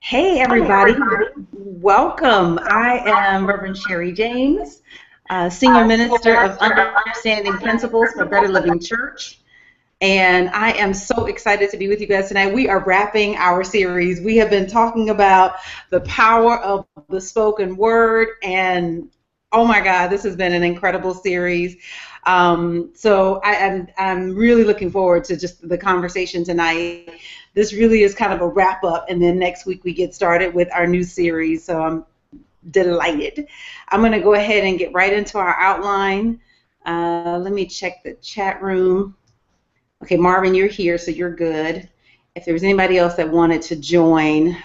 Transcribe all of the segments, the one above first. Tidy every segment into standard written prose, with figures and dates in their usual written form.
Hey, everybody. Welcome. I am Reverend Sherri James, Senior Minister of Understanding Principles for Better Living Church. And I am so excited to be with you guys tonight. We are wrapping our series. We have been talking about the power of the spoken word. And oh my God, this has been an incredible series. So I'm really looking forward to just the conversation tonight. This really is kind of a wrap up, and then next week we get started with our new series. So I'm delighted. I'm going to go ahead and get right into our outline. Let me check the chat room. Okay, Marvin, you're here, so you're good. If there was anybody else that wanted to join,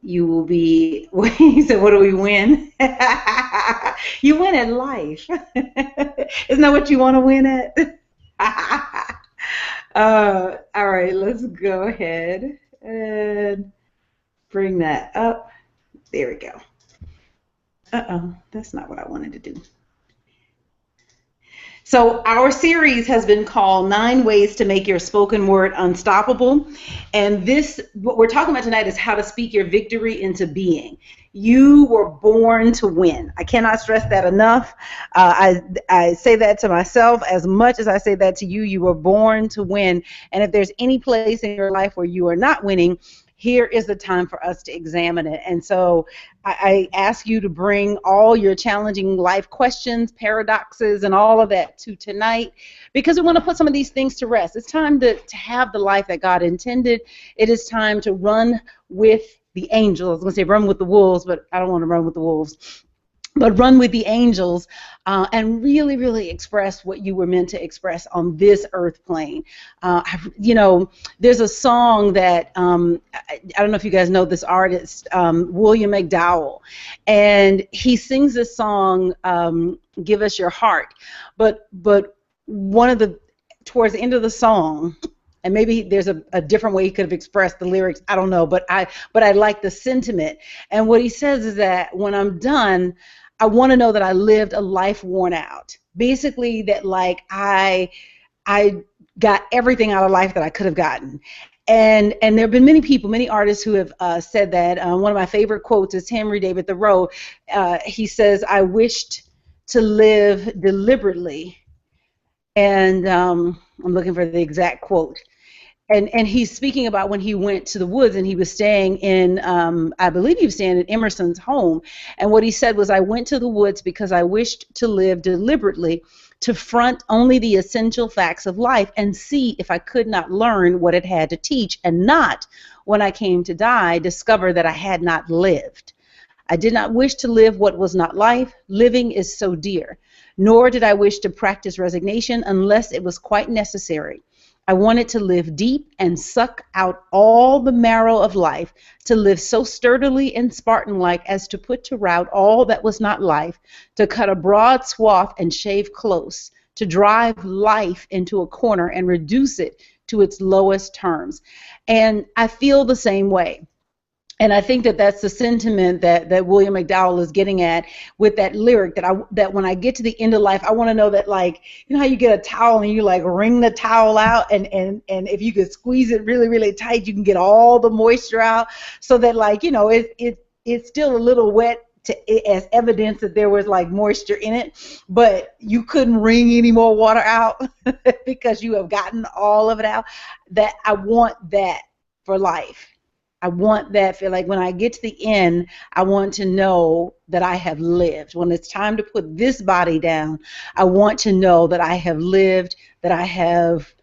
you will be. He said, "What do we win?" You win at life. Isn't that what you want to win at? All right, let's go ahead and bring that up. There we go. Uh-oh, that's not what I wanted to do. So our series has been called 9 Ways to Make Your Spoken Word Unstoppable. And what we're talking about tonight is how to speak your victory into being. You were born to win. I cannot stress that enough. I say that to myself as much as I say that to you. You were born to win. And if there's any place in your life where you are not winning, here is the time for us to examine it. And so I ask you to bring all your challenging life questions, paradoxes, and all of that to tonight, because we want to put some of these things to rest. It's time to have the life that God intended. It is time to run with the angels. I was going to say run with the wolves, but I don't want to run with the wolves. But run with the angels and really, really express what you were meant to express on this earth plane. There's a song that, I don't know if you guys know this artist, William McDowell, and he sings this song, Give Us Your Heart. But towards the end of the song, and maybe there's a different way he could have expressed the lyrics, I don't know, but I like the sentiment. And what he says is that when I'm done, I want to know that I lived a life worn out. Basically, that like I got everything out of life that I could have gotten. And there have been many people, many artists who have said that. One of my favorite quotes is Henry David Thoreau. He says, "I wished to live deliberately." And I'm looking for the exact quote. And he's speaking about when he went to the woods and he was staying in, I believe he was staying in Emerson's home. And what he said was, "I went to the woods because I wished to live deliberately, to front only the essential facts of life and see if I could not learn what it had to teach, and not, when I came to die, discover that I had not lived. I did not wish to live what was not life. Living is so dear. Nor did I wish to practice resignation unless it was quite necessary. I wanted to live deep and suck out all the marrow of life, to live so sturdily and Spartan-like as to put to rout all that was not life, to cut a broad swath and shave close, to drive life into a corner and reduce it to its lowest terms." And I feel the same way. And I think that that's the sentiment that William McDowell is getting at with that lyric, that when I get to the end of life, I want to know that, like, you know how you get a towel and you like wring the towel out, and if you could squeeze it really, really tight, you can get all the moisture out, so that, like, you know, it's still a little wet as evidence that there was like moisture in it, but you couldn't wring any more water out because you have gotten all of it out. That I want that for life. I want that feel like when I get to the end, I want to know that I have lived. When it's time to put this body down, I want to know that I have lived, that I have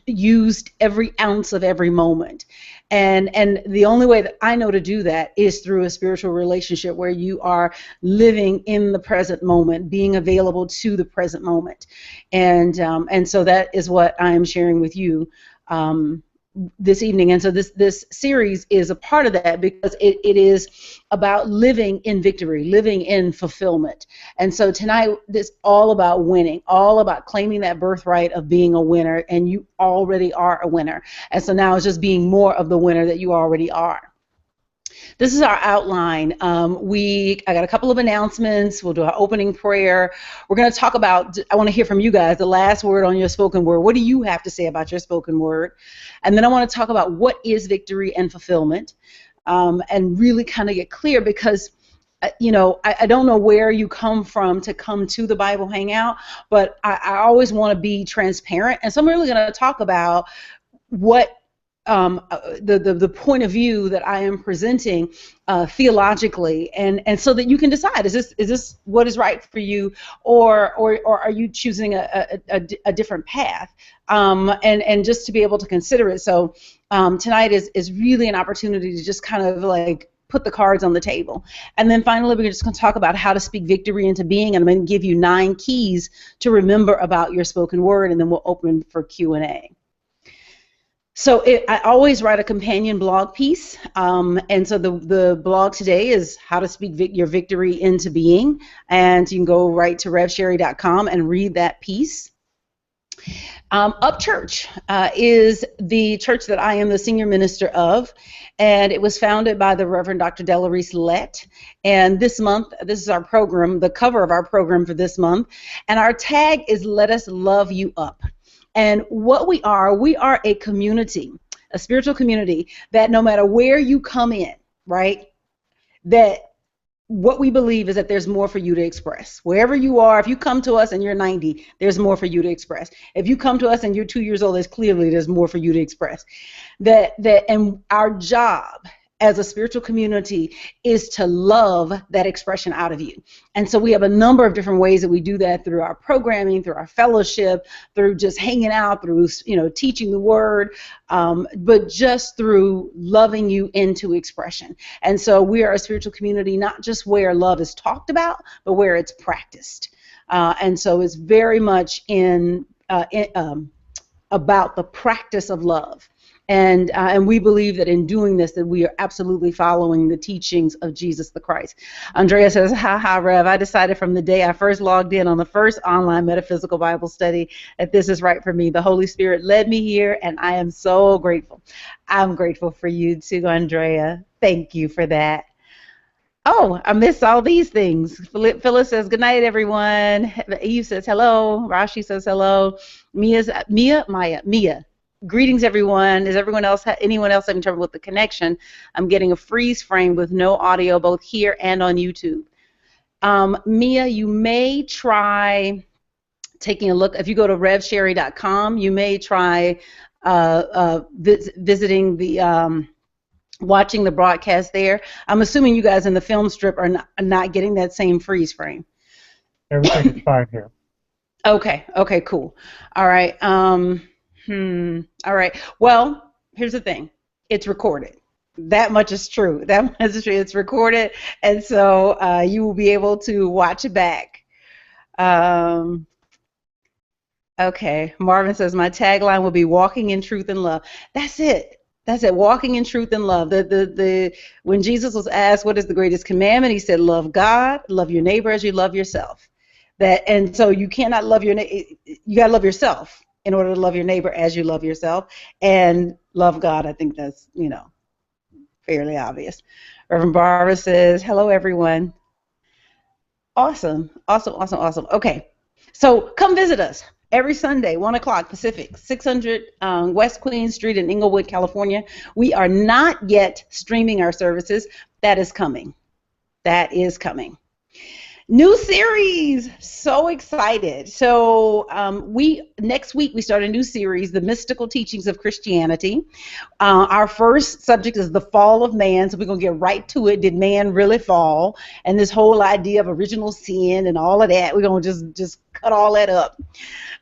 used every ounce of every moment. And the only way that I know to do that is through a spiritual relationship where you are living in the present moment, being available to the present moment. And so that is what I am sharing with you this evening. And so this series is a part of that, because it is about living in victory, living in fulfillment. And so tonight it's all about winning, all about claiming that birthright of being a winner, and you already are a winner. And so now it's just being more of the winner that you already are. This is our outline. I got a couple of announcements. We'll do our opening prayer. We're going to talk about, I want to hear from you guys, the last word on your spoken word. What do you have to say about your spoken word? And then I want to talk about what is victory and fulfillment, and really kind of get clear, because I don't know where you come from to come to the Bible Hangout, but I always want to be transparent. And so I'm really going to talk about what the point of view that I am presenting theologically, and so that you can decide, is this what is right for you, or are you choosing a different path, and just to be able to consider it. So tonight is really an opportunity to just kind of like put the cards on the table. And then finally, we're just going to talk about how to speak victory into being, and I'm going to give you 9 keys to remember about your spoken word, and then we'll open for Q&A. So I always write a companion blog piece, and so the blog today is how to speak your victory into being, and you can go right to revsherri.com and read that piece. Up Church is the church that I am the senior minister of, and it was founded by the Reverend Dr. Delarice Lett. And this month, this is our program, the cover of our program for this month, and our tag is "Let Us Love You Up." And what we are a community, a spiritual community that no matter where you come in, right, that what we believe is that there's more for you to express. Wherever you are, if you come to us and you're 90, there's more for you to express. If you come to us and you're 2 years old, there's more for you to express. And our job as a spiritual community is to love that expression out of you. And so we have a number of different ways that we do that, through our programming, through our fellowship, through just hanging out, through teaching the word, but just through loving you into expression. And so we are a spiritual community, not just where love is talked about, but where it's practiced. And so it's very much about the practice of love. And we believe that in doing this, that we are absolutely following the teachings of Jesus the Christ. Andrea says, ha, Rev, I decided from the day I first logged in on the first online metaphysical Bible study that this is right for me. The Holy Spirit led me here, and I am so grateful. I'm grateful for you too, Andrea. Thank you for that. Oh, I missed all these things. Phyllis says, good night, everyone. Eve says, hello. Rashi says, hello. Mia. Greetings, everyone. Is anyone else having trouble with the connection? I'm getting a freeze frame with no audio, both here and on YouTube. Mia, you may try taking a look. If you go to revsherri.com, you may try visiting the watching the broadcast there. I'm assuming you guys in the film strip are not getting that same freeze frame. Everything is fine here. Okay, cool. All right. All right. Well, here's the thing. It's recorded. That much is true. It's recorded, and so you will be able to watch it back. Okay. Marvin says, my tagline will be walking in truth and love. That's it. Walking in truth and love. When Jesus was asked what is the greatest commandment, he said, love God, love your neighbor as you love yourself. And so you cannot love your neighbor. You got to love yourself in order to love your neighbor as you love yourself, and love God. I think that's, fairly obvious. Reverend Barbara says, hello, everyone. Awesome. Okay, so come visit us every Sunday, 1 o'clock Pacific, 600 West Queen Street in Inglewood, California. We are not yet streaming our services. That is coming. New series, so excited. So next week we start a new series, The Mystical Teachings of Christianity. Our first subject is the fall of man, so we're going to get right to it. Did man really fall? And this whole idea of original sin and all of that, we're going to just cut all that up.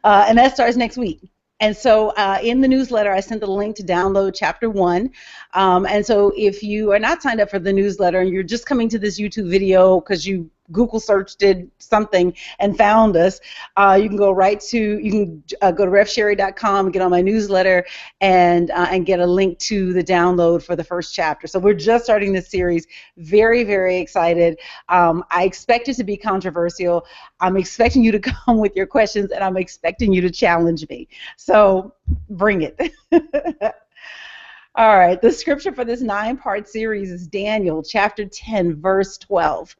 And that starts next week. And so in the newsletter, I sent the link to download Chapter 1. And so if you are not signed up for the newsletter and you're just coming to this YouTube video because you Google search did something and found us, you can go go to revsherri.com and get on my newsletter and get a link to the download for the first chapter. So we're just starting this series. Very, very excited. I expect it to be controversial. I'm expecting you to come with your questions, and I'm expecting you to challenge me. So bring it. All right, the scripture for this 9-part series is Daniel chapter 10, verse 12.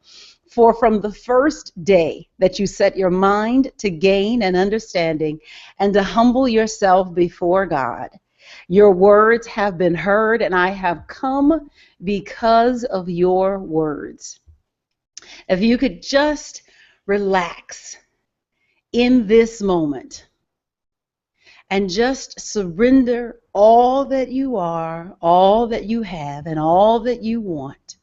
For from the first day that you set your mind to gain an understanding and to humble yourself before God, your words have been heard, and I have come because of your words. If you could just relax in this moment and just surrender all that you are, all that you have, and all that you want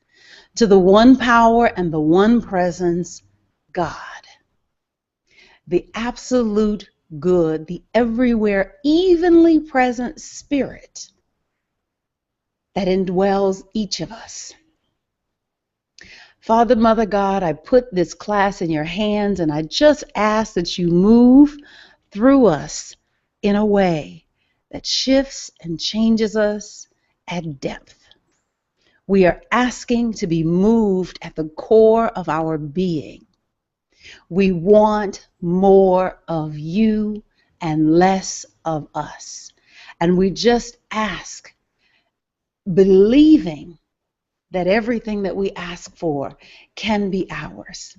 to the one power and the one presence, God, the absolute good, the everywhere evenly present spirit that indwells each of us. Father, Mother God, I put this class in your hands, and I just ask that you move through us in a way that shifts and changes us at depth. We are asking to be moved at the core of our being. We want more of you and less of us. And we just ask, believing that everything that we ask for can be ours.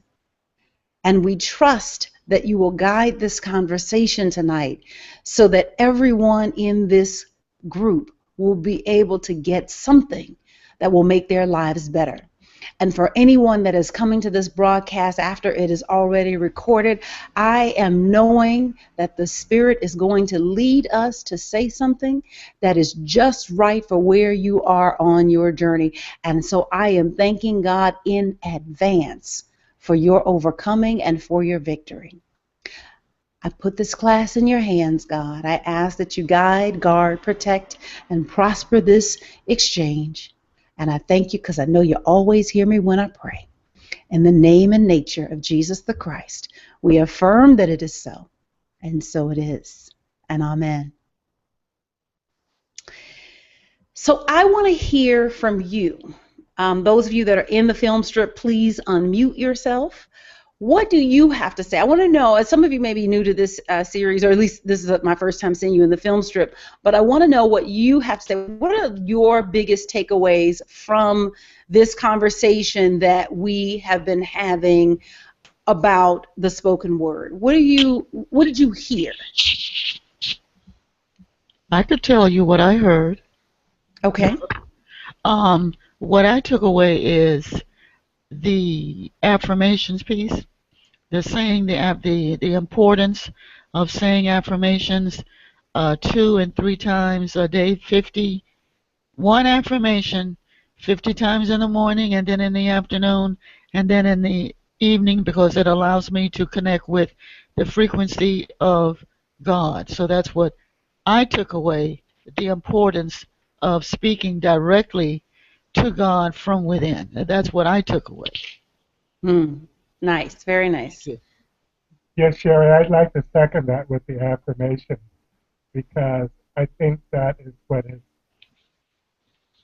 And we trust that you will guide this conversation tonight so that everyone in this group will be able to get something that will make their lives better. And for anyone that is coming to this broadcast after it is already recorded, I am knowing that the Spirit is going to lead us to say something that is just right for where you are on your journey. And so I am thanking God in advance for your overcoming and for your victory. I put this class in your hands, God. I ask that you guide, guard, protect, and prosper this exchange. And I thank you because I know you always hear me when I pray. In the name and nature of Jesus the Christ, we affirm that it is so, and so it is. And amen. So I want to hear from you. Those of you that are in the film strip, please unmute yourself. What do you have to say? I want to know, as some of you may be new to this series, or at least this is my first time seeing you in the film strip, but I want to know what you have to say. What are your biggest takeaways from this conversation that we have been having about the spoken word? What did you hear? I could tell you what I heard. Okay. What I took away is the affirmations piece. They're saying the importance of saying affirmations 2 and 3 times a day, one affirmation 50 times in the morning, and then in the afternoon, and then in the evening, because it allows me to connect with the frequency of God. So that's what I took away, the importance of speaking directly to God from within. That's what I took away. Nice, very nice. Yes, Sherri, I'd like to second that with the affirmation, because I think that is what has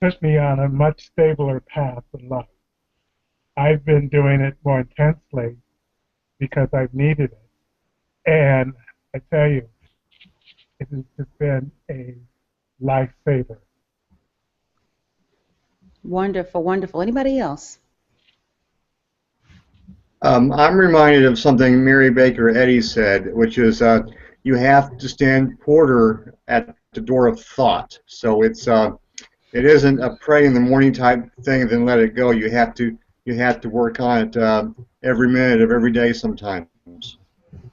put me on a much stabler path in life. I've been doing it more intensely because I've needed it. And I tell you, it has just been a lifesaver. Wonderful, wonderful. Anybody else? I'm reminded of something Mary Baker Eddy said, which is you have to stand porter at the door of thought. So it isn't a pray in the morning type thing and then let it go. You have to work on it every minute of every day sometimes.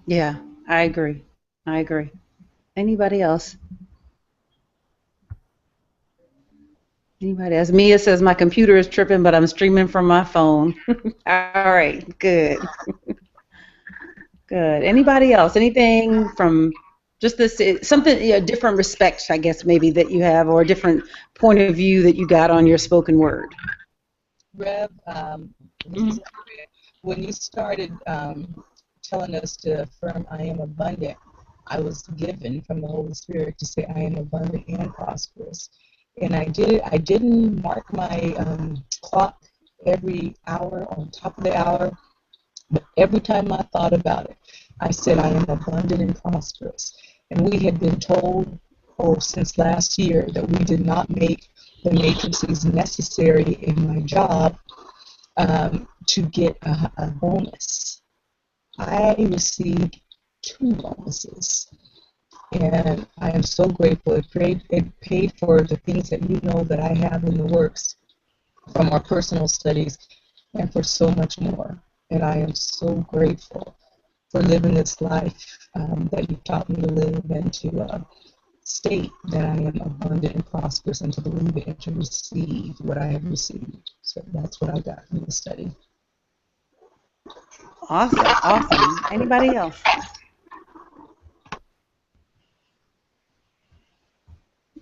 Yeah, I agree. I agree. Anybody else? Anybody else? Mia says my computer is tripping, but I'm streaming from my phone. All right, good. Good. Anybody else? Anything from just this, something, different respects, I guess, maybe that you have, or a different point of view that you got on your spoken word? Rev, when you started telling us to affirm I am abundant, I was given from the Holy Spirit to say I am abundant and prosperous. And I did it. I didn't mark my clock every hour on top of the hour, but every time I thought about it, I said I am abundant and prosperous. And we had been told since last year that we did not make the matrices necessary in my job to get a bonus. I received 2 bonuses, and I am so grateful. It paid for the things that you know that I have in the works from our personal studies and for so much more. And I am so grateful for living this life that you taught me to live, and to state that I am abundant and prosperous, and to believe it and to receive what I have received. So that's what I got from the study. Awesome, awesome. Anybody else?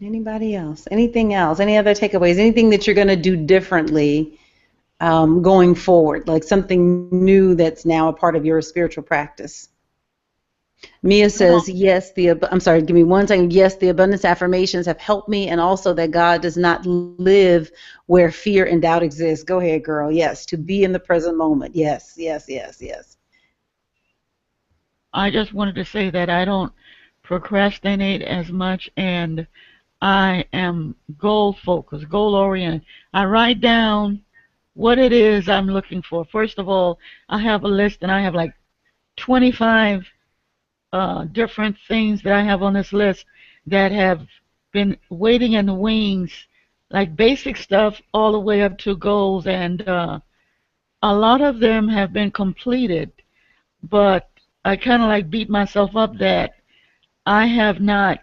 Anybody else? Anything else? Any other takeaways? Anything that you're going to do differently going forward? Like something new that's now a part of your spiritual practice? Mia says, yes, I'm sorry, give me one second. Yes, the abundance affirmations have helped me, and also that God does not live where fear and doubt exist. Go ahead, girl. Yes, to be in the present moment. Yes, yes, yes, yes. I just wanted to say that I don't procrastinate as much, and I am goal focused, goal oriented. I write down what it is I'm looking for. First of all, I have a list, and I have like 25 different things that I have on this list that have been waiting in the wings, like basic stuff all the way up to goals, and a lot of them have been completed, but I kind of like beat myself up that I have not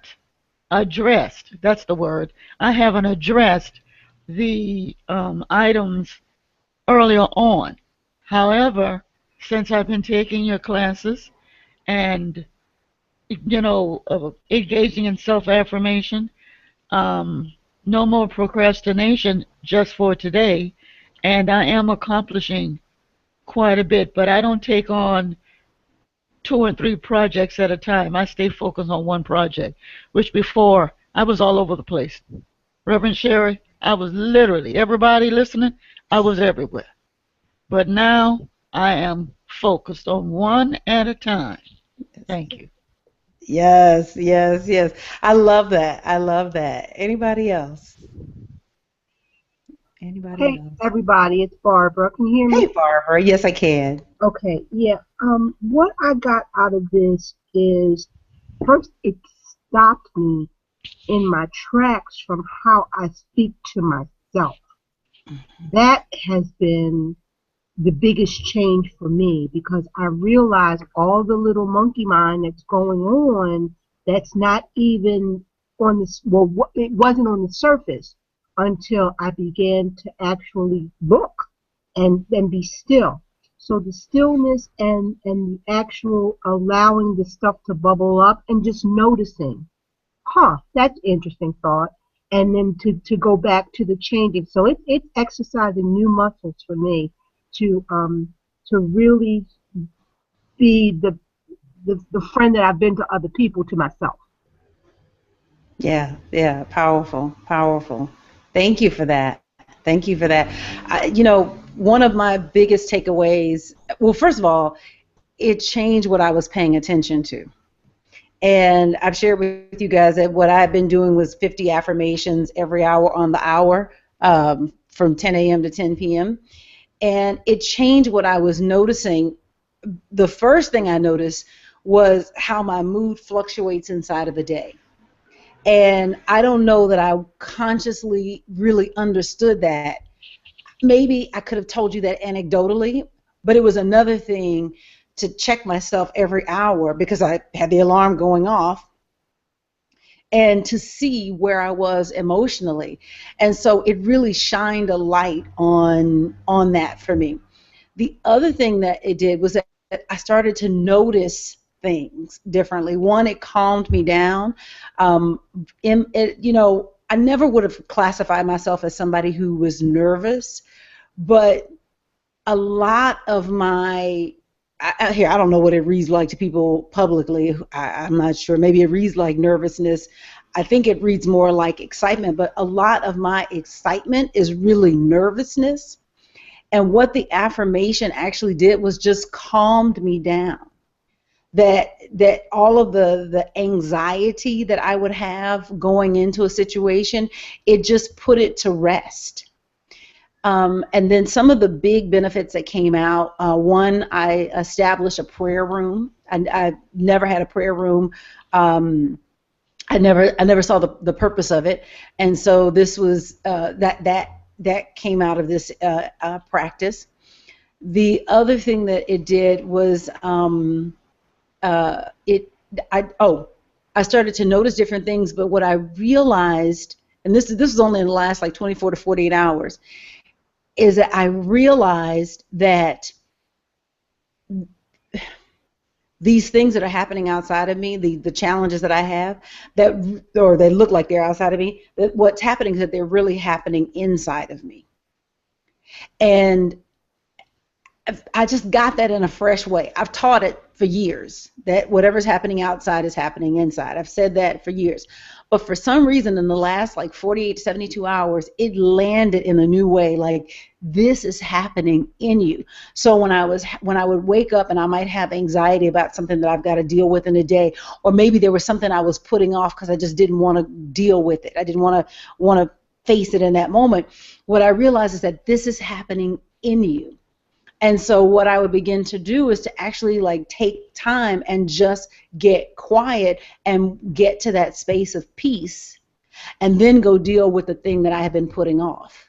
addressed, that's the word, I haven't addressed the items earlier on. However, since I've been taking your classes and engaging in self-affirmation, no more procrastination just for today, and I am accomplishing quite a bit, but I don't take on 2 and 3 projects at a time. I stay focused on one project, which before I was all over the place. Reverend Sherri, I was literally, everybody listening, I was everywhere. But now I am focused on one at a time. Thank you. Yes, yes, yes. I love that. I love that. Anybody else? Anybody Hey, else? everybody, it's Barbara. Can you hear Hey, me? Barbara. Yes, I can. Okay, yeah. What I got out of this is first it stopped me in my tracks from how I speak to myself. That has been the biggest change for me because I realize all the little monkey mind that's going on that's not even on this, well, it wasn't on the surface until I began to actually look and be still. So the stillness and the actual allowing the stuff to bubble up and just noticing, that's interesting thought. And then to go back to the changing. So it's exercising new muscles for me to really be the friend that I've been to other people to myself. Yeah, yeah. Powerful, powerful. Thank you for that. Thank you for that. One of my biggest takeaways, well, first of all, it changed what I was paying attention to. And I've shared with you guys that what I've been doing was 50 affirmations every hour on the hour from 10 a.m. to 10 p.m. And it changed what I was noticing. The first thing I noticed was how my mood fluctuates inside of a day. And I don't know that I consciously really understood that. Maybe I could have told you that anecdotally, but it was another thing to check myself every hour because I had the alarm going off and to see where I was emotionally. And so it really shined a light on that for me. The other thing that it did was that I started to notice things differently. One, it calmed me down. I never would have classified myself as somebody who was nervous, but a lot of my I don't know what it reads like to people publicly. I'm not sure. Maybe it reads like nervousness. I think it reads more like excitement, but a lot of my excitement is really nervousness. And what the affirmation actually did was just calmed me down. that all of the anxiety that I would have going into a situation, it just put it to rest. And then some of the big benefits that came out, one, I established a prayer room. I never had a prayer room. I never saw the purpose of it, and so this was that came out of this practice. The other thing that it did was I started to notice different things, but what I realized, and this is only in the last like 24 to 48 hours, is that I realized that these things that are happening outside of me, the challenges that I have, or they look like they're outside of me, that what's happening is that they're really happening inside of me. And I just got that in a fresh way. I've taught it for years, that whatever's happening outside is happening inside. I've said that for years. But for some reason, in the last like 48 to 72 hours, it landed in a new way, like this is happening in you. So when I would wake up and I might have anxiety about something that I've got to deal with in a day, or maybe there was something I was putting off because I just didn't want to deal with it. I didn't want to face it in that moment. What I realized is that this is happening in you. And so what I would begin to do is to actually like take time and just get quiet and get to that space of peace, and then go deal with the thing that I have been putting off.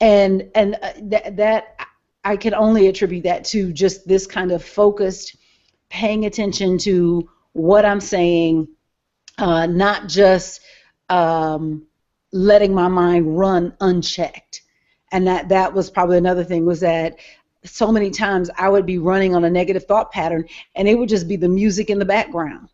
And that I can only attribute that to just this kind of focused paying attention to what I'm saying, not just letting my mind run unchecked. And that was probably another thing, was that so many times I would be running on a negative thought pattern, and it would just be the music in the background,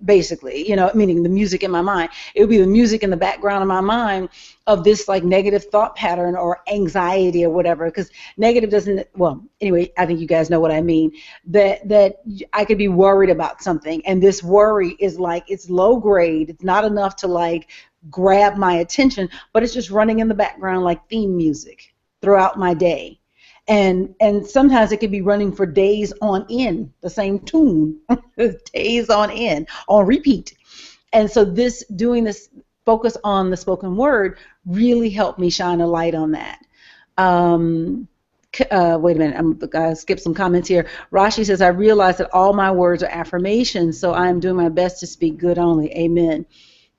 basically, meaning the music in my mind. It would be the music in the background of my mind of this like negative thought pattern or anxiety or whatever, because negative doesn't, well, anyway, I think you guys know what I mean, that I could be worried about something, and this worry is like, it's low grade, it's not enough to like grab my attention, but it's just running in the background like theme music throughout my day. And sometimes it could be running for days on end, the same tune, days on end, on repeat. And so doing this focus on the spoken word really helped me shine a light on that. Wait a minute, I'm going to skip some comments here. Rashi says, I realize that all my words are affirmations, so I am doing my best to speak good only. Amen.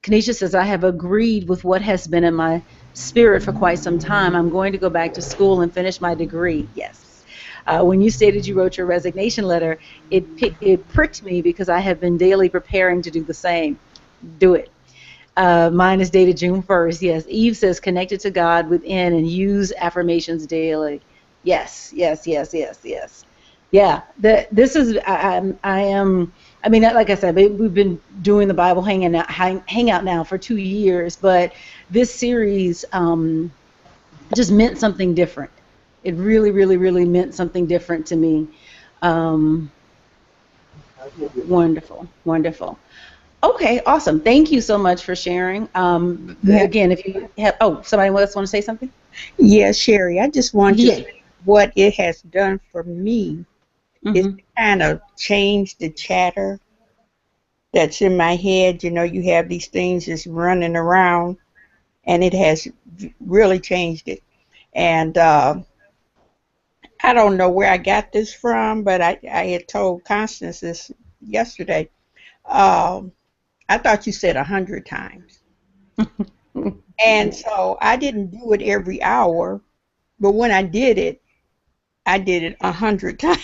Kanisha says, I have agreed with what has been in my spirit for quite some time. I'm going to go back to school and finish my degree. Yes. When you stated you wrote your resignation letter, it pricked me because I have been daily preparing to do the same. Do it. Mine is dated June 1st. Yes. Eve says, connected to God within and use affirmations daily. Yes, yes, yes, yes, yes. Yeah. This is, I mean, like I said, we've been doing the Bible hangout now for 2 years, but this series just meant something different. It really, really, really meant something different to me. Wonderful, wonderful. Okay, awesome. Thank you so much for sharing. Again, if you have, somebody else want to say something? Yeah, Sherri, I just want to say what it has done for me. It's kind of changed the chatter that's in my head. You have these things just running around, and it has really changed it. And I don't know where I got this from, but I had told Constance this yesterday. I thought you said 100 times. And so I didn't do it every hour, but when I did it 100 times.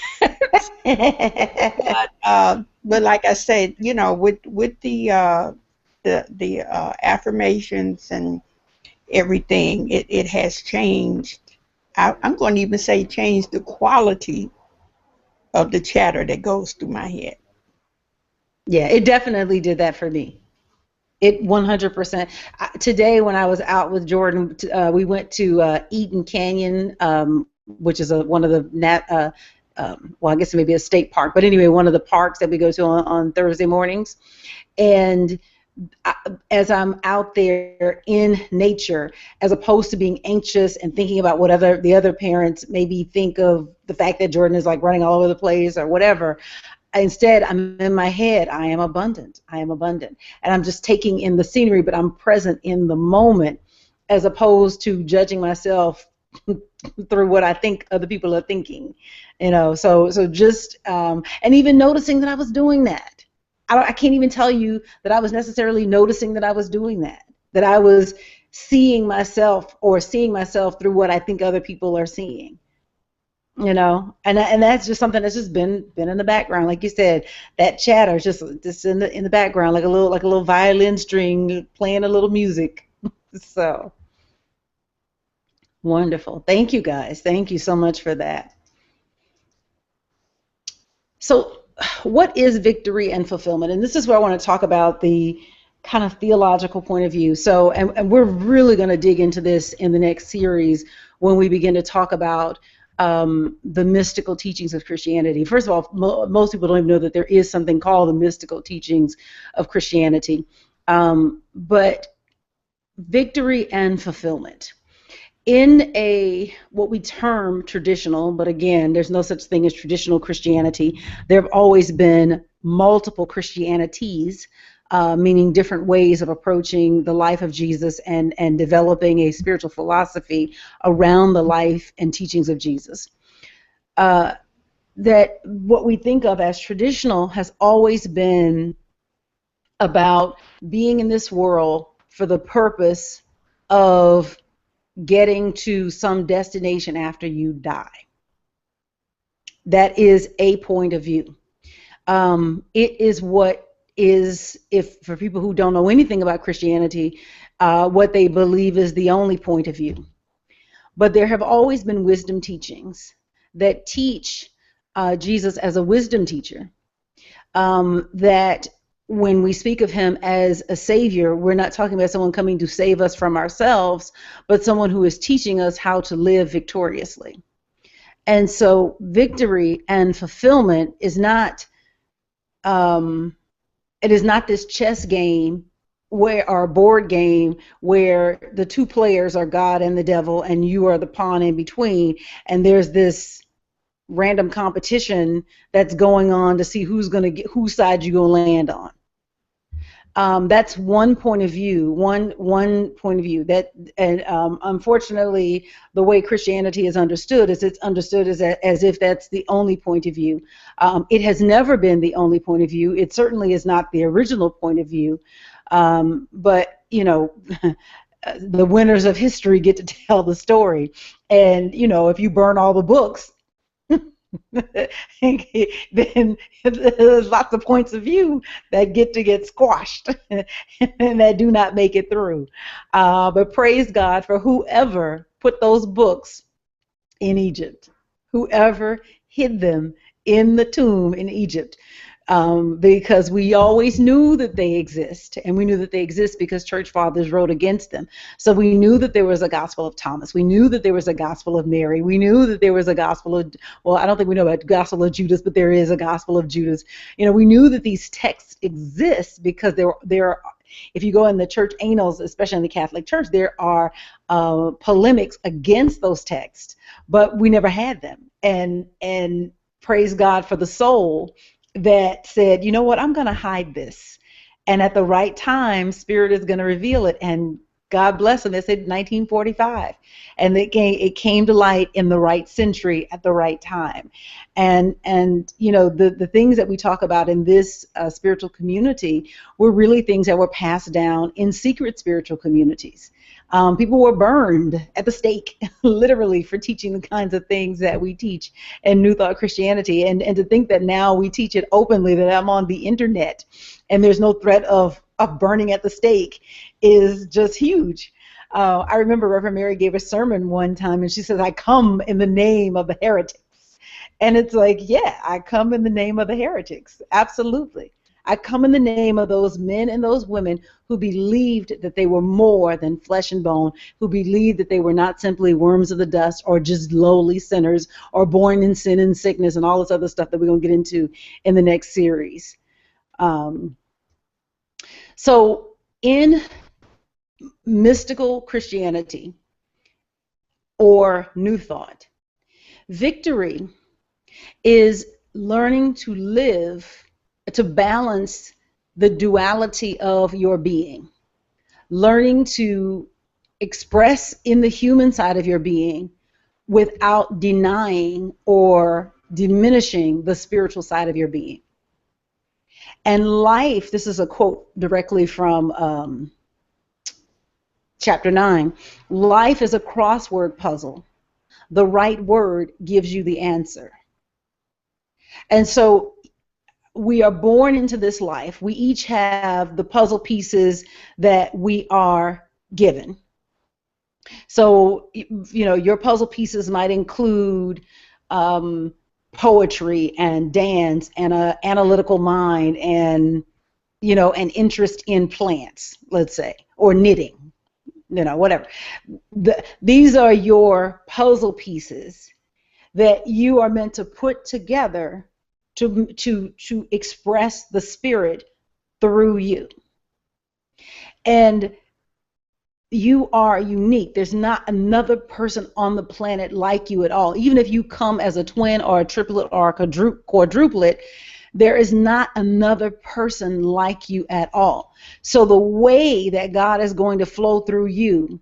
But like I said, with the affirmations and everything, it has changed. I'm going to even say changed the quality of the chatter that goes through my head. Yeah, it definitely did that for me. It 100%. Today when I was out with Jordan, we went to Eaton Canyon, which is one of the well, I guess maybe a state park, but anyway, one of the parks that we go to on Thursday mornings. And as I'm out there in nature, as opposed to being anxious and thinking about what the other parents maybe think of the fact that Jordan is like running all over the place or whatever, Instead, I'm in my head. I am abundant. I am abundant. And I'm just taking in the scenery, but I'm present in the moment as opposed to judging myself through what I think other people are thinking. So just, and even noticing that I was doing that. I can't even tell you that I was necessarily noticing that I was doing that I was seeing myself through what I think other people are seeing. And that's just something that's just been in the background, like you said. That chatter is just in the background, like a little violin string playing a little music. So wonderful. Thank you guys. Thank you so much for that. So what is victory and fulfillment? And this is where I want to talk about the kind of theological point of view. So, and we're really going to dig into this in the next series when we begin to talk about the mystical teachings of Christianity. First of all, most people don't even know that there is something called the mystical teachings of Christianity. But victory and fulfillment. In what we term traditional, but again, there's no such thing as traditional Christianity. There have always been multiple Christianities, meaning different ways of approaching the life of Jesus and developing a spiritual philosophy around the life and teachings of Jesus. That what we think of as traditional has always been about being in this world for the purpose of getting to some destination after you die. That is a point of view. It is what is, if for people who don't know anything about Christianity, what they believe is the only point of view. But there have always been wisdom teachings that teach Jesus as a wisdom teacher, that when we speak of him as a savior, we're not talking about someone coming to save us from ourselves, but someone who is teaching us how to live victoriously. And so victory and fulfillment is not, it is not this chess game or board game where the two players are God and the devil and you are the pawn in between, and there's this random competition that's going on to see whose side you're going to land on. That's one point of view, one point of view. That, and unfortunately, the way Christianity is understood is it's understood as if that's the only point of view. It has never been the only point of view. It certainly is not the original point of view. But the winners of history get to tell the story. And if you burn all the books, then there's lots of points of view that get squashed and that do not make it through. But praise God for whoever put those books in Egypt, whoever hid them in the tomb in Egypt. Because we always knew that they exist, and we knew that they exist because church fathers wrote against them. So we knew that there was a gospel of Thomas. We knew that there was a gospel of Mary. We knew that there was a gospel of, well, I don't think we know about the gospel of Judas, but there is a gospel of Judas. We knew that these texts exist because there are, if you go in the church annals, especially in the Catholic Church, there are polemics against those texts, but we never had them. And praise God for the soul that said, you know what, I'm going to hide this. And at the right time, Spirit is going to reveal it. And God bless them. They said 1945. And it came to light in the right century at the right time. And the things that we talk about in this spiritual community were really things that were passed down in secret spiritual communities. People were burned at the stake, literally, for teaching the kinds of things that we teach in New Thought Christianity. And to think that now we teach it openly, that I'm on the internet and there's no threat of burning at the stake, is just huge. I remember Reverend Mary gave a sermon one time and she says, I come in the name of the heretics. And it's like, yeah, I come in the name of the heretics. Absolutely. I come in the name of those men and those women who believed that they were more than flesh and bone, who believed that they were not simply worms of the dust or just lowly sinners or born in sin and sickness and all this other stuff that we're going to get into in the next series. So in mystical Christianity or New Thought, victory is learning to live, to balance the duality of your being, learning to express in the human side of your being without denying or diminishing the spiritual side of your being. And life, this is a quote directly from chapter 9, life is a crossword puzzle. The right word gives you the answer. And so we are born into this life. We each have the puzzle pieces that we are given. So, you know, your puzzle pieces might include poetry and dance and an analytical mind and, you know, an interest in plants, let's say, or knitting, you know, whatever. These are your puzzle pieces that you are meant to put together to express the spirit through you. And you are unique. There's not another person on the planet like you at all. Even if you come as a twin or a triplet or a quadruplet, there is not another person like you at all. So the way that God is going to flow through you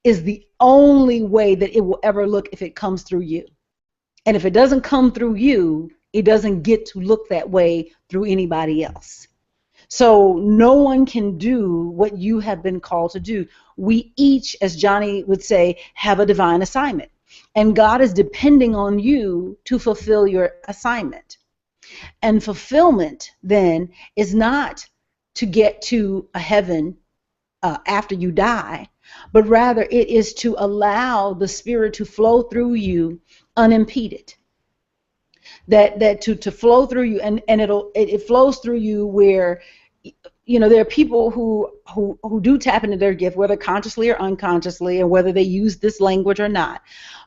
is the only way that it will ever look if it comes through you. And if it doesn't come through you, it doesn't get to look that way through anybody else. So no one can do what you have been called to do. We each, as Johnny would say, have a divine assignment. And God is depending on you to fulfill your assignment. And fulfillment, then, is not to get to a heaven after you die, but rather it is to allow the Spirit to flow through you unimpeded. That to flow through you, and it flows through you where, you know, there are people who do tap into their gift, whether consciously or unconsciously, and whether they use this language or not,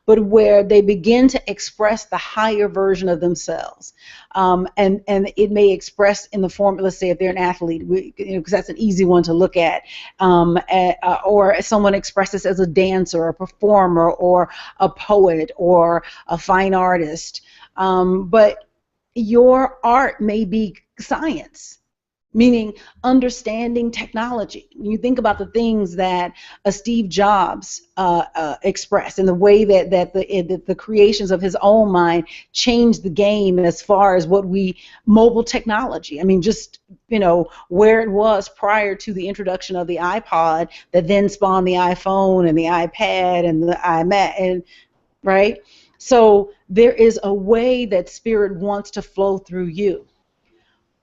but where they begin to express the higher version of themselves, and it may express in the form, let's say, if they're an athlete, because that's an easy one to look at, or someone expresses as a dancer, a performer, or a poet, or a fine artist. But your art may be science, meaning understanding technology. When you think about the things that Steve Jobs expressed, and the way that the creations of his own mind changed the game as far as mobile technology. I mean, just, you know, where it was prior to the introduction of the iPod that then spawned the iPhone and the iPad and the iMac, and right? So there is a way that Spirit wants to flow through you.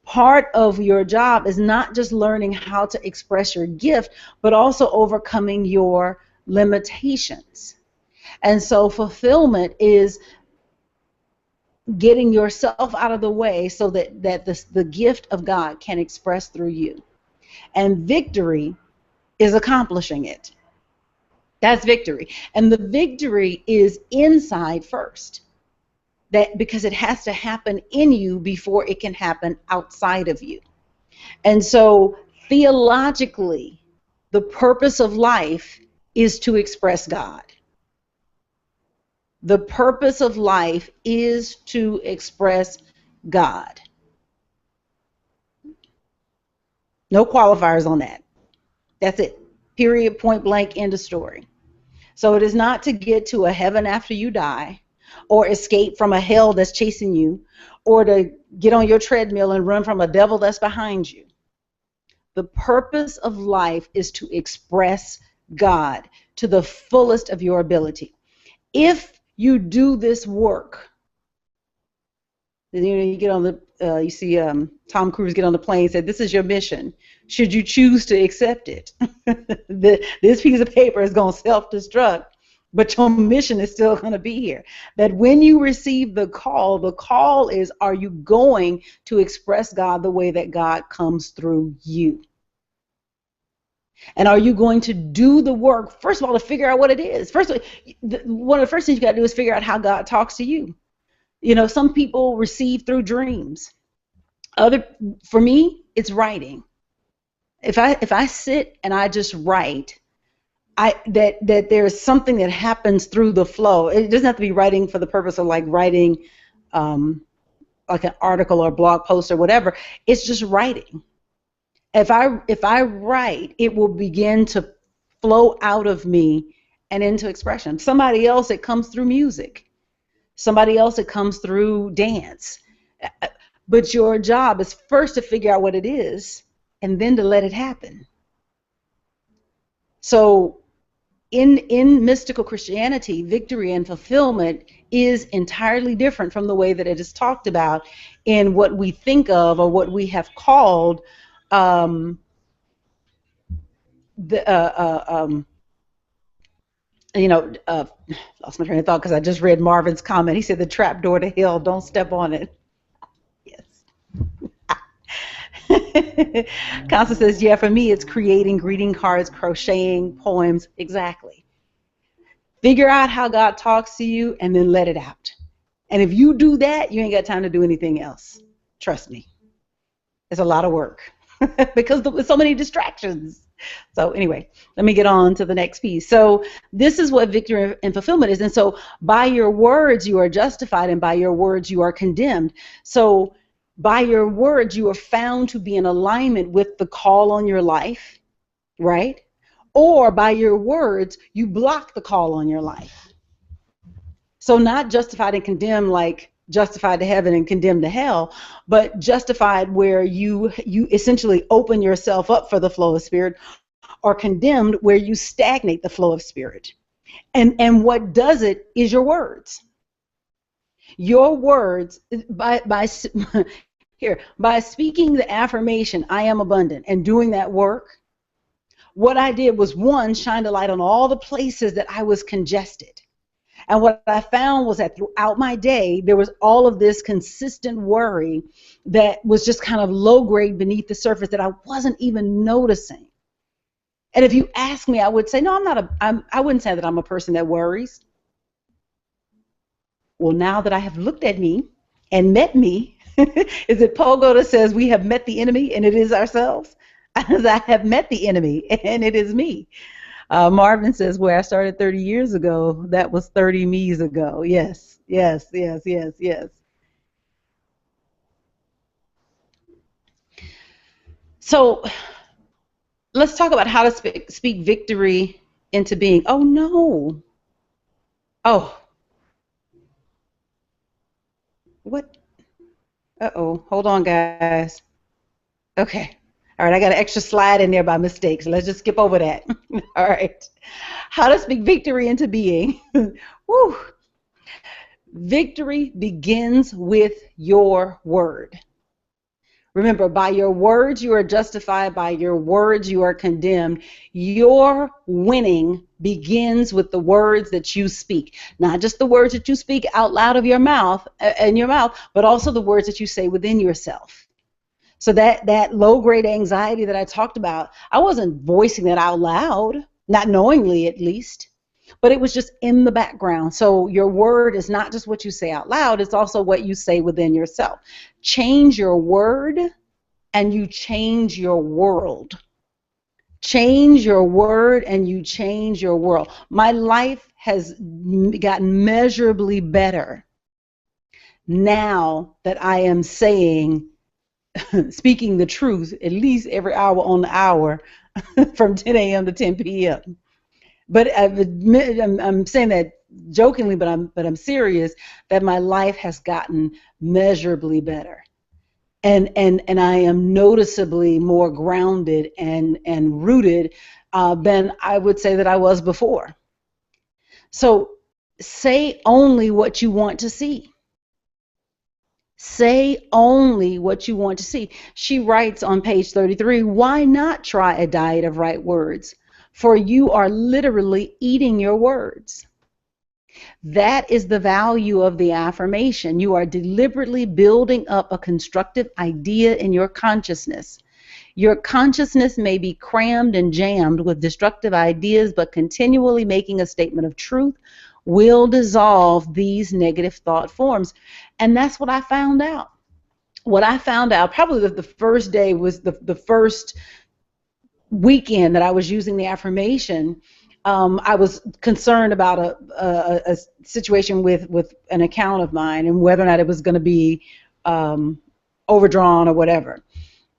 Part of your job is not just learning how to express your gift, but also overcoming your limitations. And so fulfillment is getting yourself out of the way so that the gift of God can express through you. And victory is accomplishing it. That's victory. And the victory is inside first. Because it has to happen in you before it can happen outside of you. And so theologically, the purpose of life is to express God. The purpose of life is to express God. No qualifiers on that. That's it. Period, point blank, end of story. So it is not to get to a heaven after you die, or escape from a hell that's chasing you, or to get on your treadmill and run from a devil that's behind you. The purpose of life is to express God to the fullest of your ability. If you do this work, then you get on the, you see Tom Cruise get on the plane and said, "This is your mission. Should you choose to accept it, this piece of paper is going to self-destruct, but your mission is still going to be here." That when you receive the call is, are you going to express God the way that God comes through you? And are you going to do the work, first of all, to figure out what it is? First of all, one of the first things you got to do is figure out how God talks to you. You know, some people receive through dreams. For me, it's writing. If I sit and I just write, that there's something that happens through the flow. It doesn't have to be writing for the purpose of like writing a like an article or blog post or whatever. It's just writing. If I write, it will begin to flow out of me and into expression. Somebody else, it comes through music. Somebody else, it comes through dance. But your job is first to figure out what it is and then to let it happen. So in mystical Christianity, victory and fulfillment is entirely different from the way that it is talked about in what we think of or what we have called lost my train of thought because I just read Marvin's comment. He said the trap door to hell, don't step on it. Yes. Constance says, yeah, for me, it's creating greeting cards, crocheting, poems. Exactly. Figure out how God talks to you and then let it out. And if you do that, you ain't got time to do anything else. Trust me. It's a lot of work because there's so many distractions. So anyway, let me get on to the next piece. So this is what victory and fulfillment is. And so by your words, you are justified, and by your words, you are condemned. So by your words, you are found to be in alignment with the call on your life, right? Or by your words, you block the call on your life. So not justified and condemned like justified to heaven and condemned to hell, but justified where you essentially open yourself up for the flow of spirit, or condemned where you stagnate the flow of spirit. And what does it is your words. Your words, by speaking the affirmation, I am abundant, and doing that work, what I did was, one, shine a light on all the places that I was congested. And what I found was that throughout my day, there was all of this consistent worry that was just kind of low grade beneath the surface that I wasn't even noticing. And if you ask me, I would say, no, I wouldn't say that I'm a person that worries. Well, now that I have looked at me and met me, is it Pogo that says we have met the enemy and it is ourselves? As I have met the enemy and it is me. Marvin says, where I started 30 years ago, that was 30 me's ago. Yes, yes, yes, yes, yes. So let's talk about how to speak victory into being. Oh, no. Oh. What? Uh-oh. Hold on, guys. Okay. All right, I got an extra slide in there by mistake, so let's just skip over that. All right. How to speak victory into being. Woo. Victory begins with your word. Remember, by your words you are justified, by your words you are condemned. Your winning begins with the words that you speak. Not just the words that you speak out loud of your mouth, but also the words that you say within yourself. So that low-grade anxiety that I talked about, I wasn't voicing that out loud, not knowingly at least, but it was just in the background. So your word is not just what you say out loud, it's also what you say within yourself. Change your word and you change your world. Change your word and you change your world. My life has gotten measurably better now that I am speaking the truth at least every hour on the hour from 10 a.m. to 10 p.m. But I'm saying that jokingly, but I'm serious, that my life has gotten measurably better. And I am noticeably more grounded and rooted than I would say that I was before. So say only what you want to see. Say only what you want to see. She writes on page 33, why not try a diet of right words? For you are literally eating your words. That is the value of the affirmation. You are deliberately building up a constructive idea in your consciousness. Your consciousness may be crammed and jammed with destructive ideas, but continually making a statement of truth will dissolve these negative thought forms. And that's what I found out. What I found out, probably the first day was the first weekend that I was using the affirmation. I was concerned about a situation with an account of mine and whether or not it was going to be overdrawn or whatever.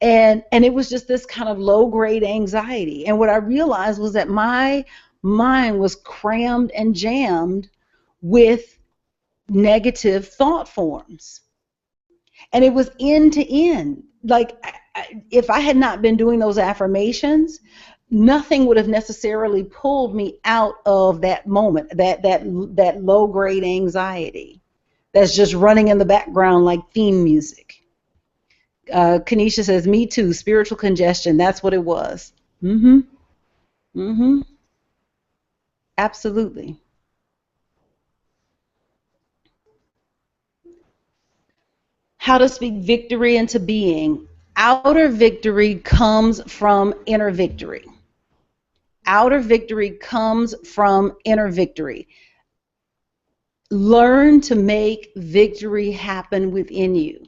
And it was just this kind of low grade anxiety. And what I realized was that my mind was crammed and jammed with negative thought forms. And it was end to end. Like, if I had not been doing those affirmations, nothing would have necessarily pulled me out of that moment, that low grade anxiety that's just running in the background like theme music. Kanisha says, me too, spiritual congestion. That's what it was. Absolutely. How to speak victory into being. Outer victory comes from inner victory. Outer victory comes from inner victory. Learn to make victory happen within you.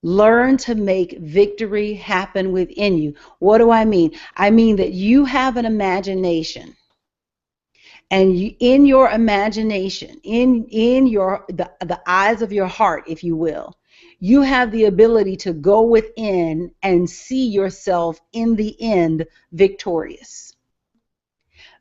Learn to make victory happen within you. What do I mean? I mean that you have an imagination. And you, in your imagination, in your the eyes of your heart, if you will, you have the ability to go within and see yourself in the end victorious.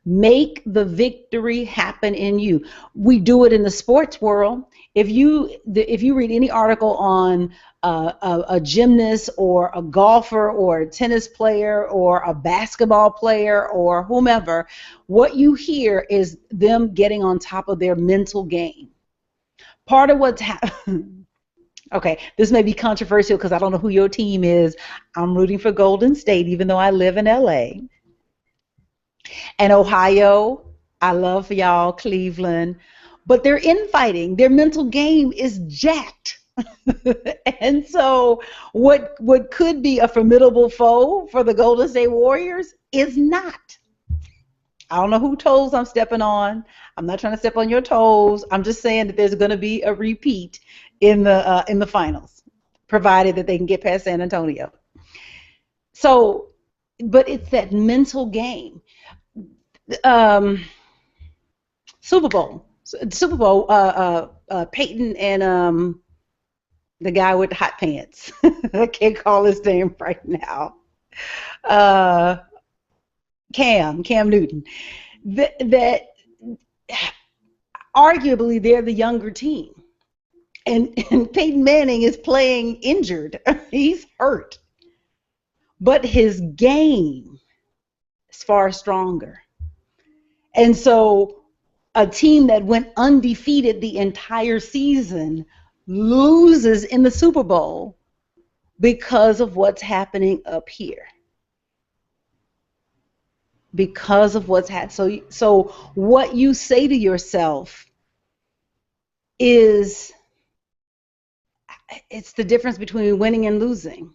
Make the victory happen in you. We do it in the sports world. If you read any article on a gymnast or a golfer or a tennis player or a basketball player or whomever, what you hear is them getting on top of their mental game. Part of what's happening. Okay, this may be controversial because I don't know who your team is. I'm rooting for Golden State, even though I live in LA. And Ohio, I love y'all, Cleveland. But they're infighting. Their mental game is jacked. And so what could be a formidable foe for the Golden State Warriors is not. I don't know whose toes I'm stepping on. I'm not trying to step on your toes. I'm just saying that there's going to be a repeat in the finals, provided that they can get past San Antonio. So, but it's that mental game. Super Bowl, Peyton and the guy with the hot pants. I can't call his name right now. Cam Newton. That arguably they're the younger team. And Peyton Manning is playing injured. He's hurt. But his game is far stronger. And so a team that went undefeated the entire season loses in the Super Bowl because of what's happening up here. Because of what's happening. So what you say to yourself is, it's the difference between winning and losing.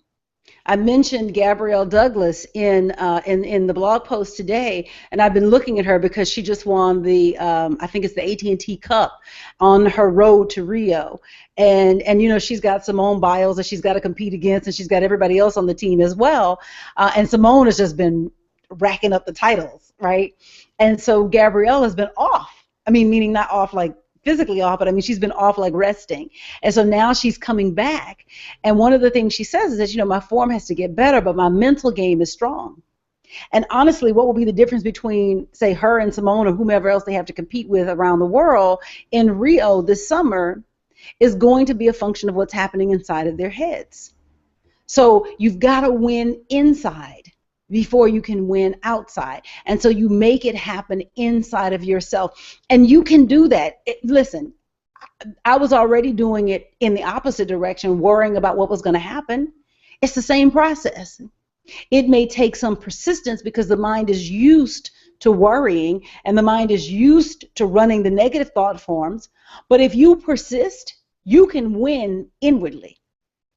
I mentioned Gabrielle Douglas in the blog post today, and I've been looking at her because she just won the I think it's the AT&T Cup on her road to Rio, and you know, she's got Simone Biles that she's got to compete against, and she's got everybody else on the team as well, and Simone has just been racking up the titles, right? And so Gabrielle has been off. I mean, meaning not off like physically off, but I mean, she's been off like resting. And so now she's coming back. And one of the things she says is that, you know, my form has to get better, but my mental game is strong. And honestly, what will be the difference between, say, her and Simone or whomever else they have to compete with around the world in Rio this summer is going to be a function of what's happening inside of their heads. So you've got to win inside before you can win outside. And so you make it happen inside of yourself. And you can do that. Listen, I was already doing it in the opposite direction, worrying about what was going to happen. It's the same process. It may take some persistence because the mind is used to worrying and the mind is used to running the negative thought forms. But if you persist, you can win inwardly.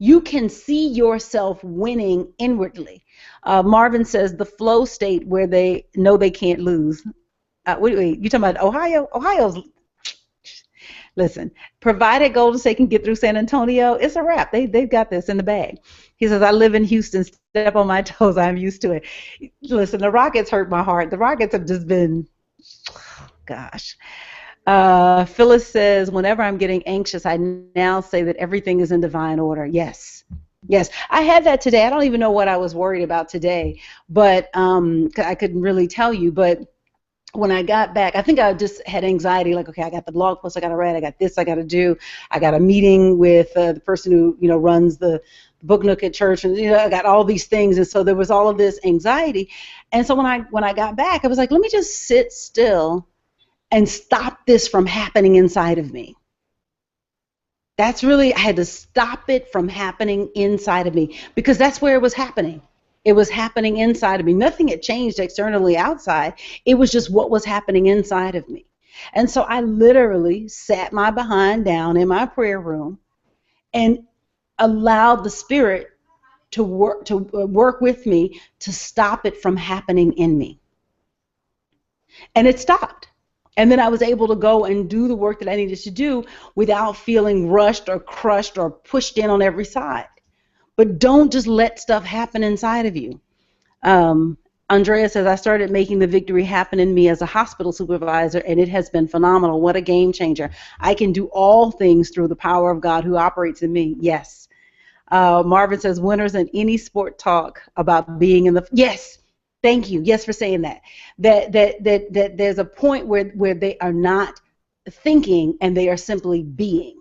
You can see yourself winning inwardly. Marvin says the flow state where they know they can't lose. Wait, you talking about Ohio? Ohio's, listen, provided Golden State can get through San Antonio, it's a wrap. They've got this in the bag. He says, I live in Houston, step on my toes, I'm used to it. Listen, the Rockets hurt my heart. The Rockets have just been, gosh. Phyllis says, whenever I'm getting anxious, I now say that everything is in divine order. Yes. Yes. I had that today. I don't even know what I was worried about today, but I couldn't really tell you. But when I got back, I think I just had anxiety, like, okay, I got the blog post I got to write, I got this I got to do, I got a meeting with the person who, runs the book nook at church, and I got all these things, and so there was all of this anxiety. And so when I got back, I was like, let me just sit still and stop this from happening inside of me. That's really, I had to stop it from happening inside of me, because that's where it was happening. It was happening inside of me. Nothing had changed externally outside. It was just what was happening inside of me. And so I literally sat my behind down in my prayer room and allowed the Spirit to work with me to stop it from happening in me. And it stopped. And then I was able to go and do the work that I needed to do without feeling rushed or crushed or pushed in on every side. But don't just let stuff happen inside of you. Andrea says, I started making the victory happen in me as a hospital supervisor, and it has been phenomenal. What a game changer. I can do all things through the power of God who operates in me. Yes. Marvin says, winners in any sport talk about being in the... Yes. Thank you. Yes, for saying that. That there's a point where they are not thinking and they are simply being.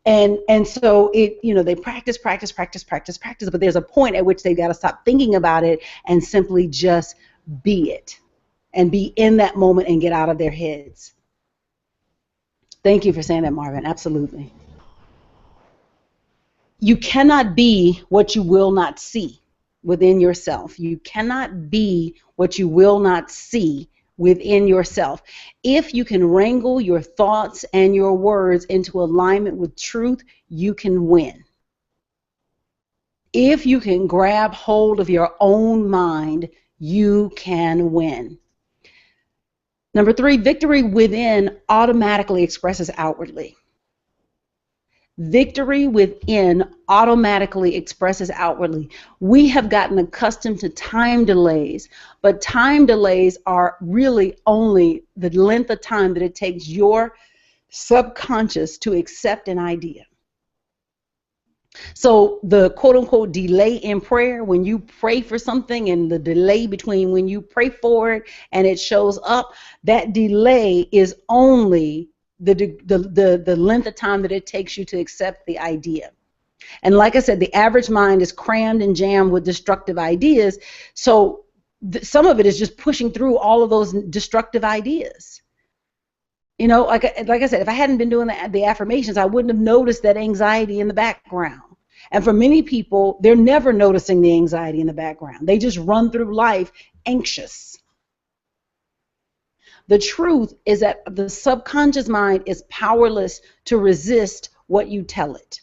And so they practice, but there's a point at which they've got to stop thinking about it and simply just be it and be in that moment and get out of their heads. Thank you for saying that, Marvin. Absolutely. You cannot be what you will not see within yourself. You cannot be what you will not see within yourself. If you can wrangle your thoughts and your words into alignment with truth, you can win. If you can grab hold of your own mind, you can win. Number 3, victory within automatically expresses outwardly. Victory within automatically expresses outwardly. We have gotten accustomed to time delays, but time delays are really only the length of time that it takes your subconscious to accept an idea. So the quote-unquote delay in prayer, when you pray for something and the delay between when you pray for it and it shows up, that delay is only the length of time that it takes you to accept the idea. And like I said, the average mind is crammed and jammed with destructive ideas. So some of it is just pushing through all of those destructive ideas. Like I said, if I hadn't been doing the affirmations, I wouldn't have noticed that anxiety in the background. And for many people, they're never noticing the anxiety in the background. They just run through life anxious. The truth is that the subconscious mind is powerless to resist what you tell it.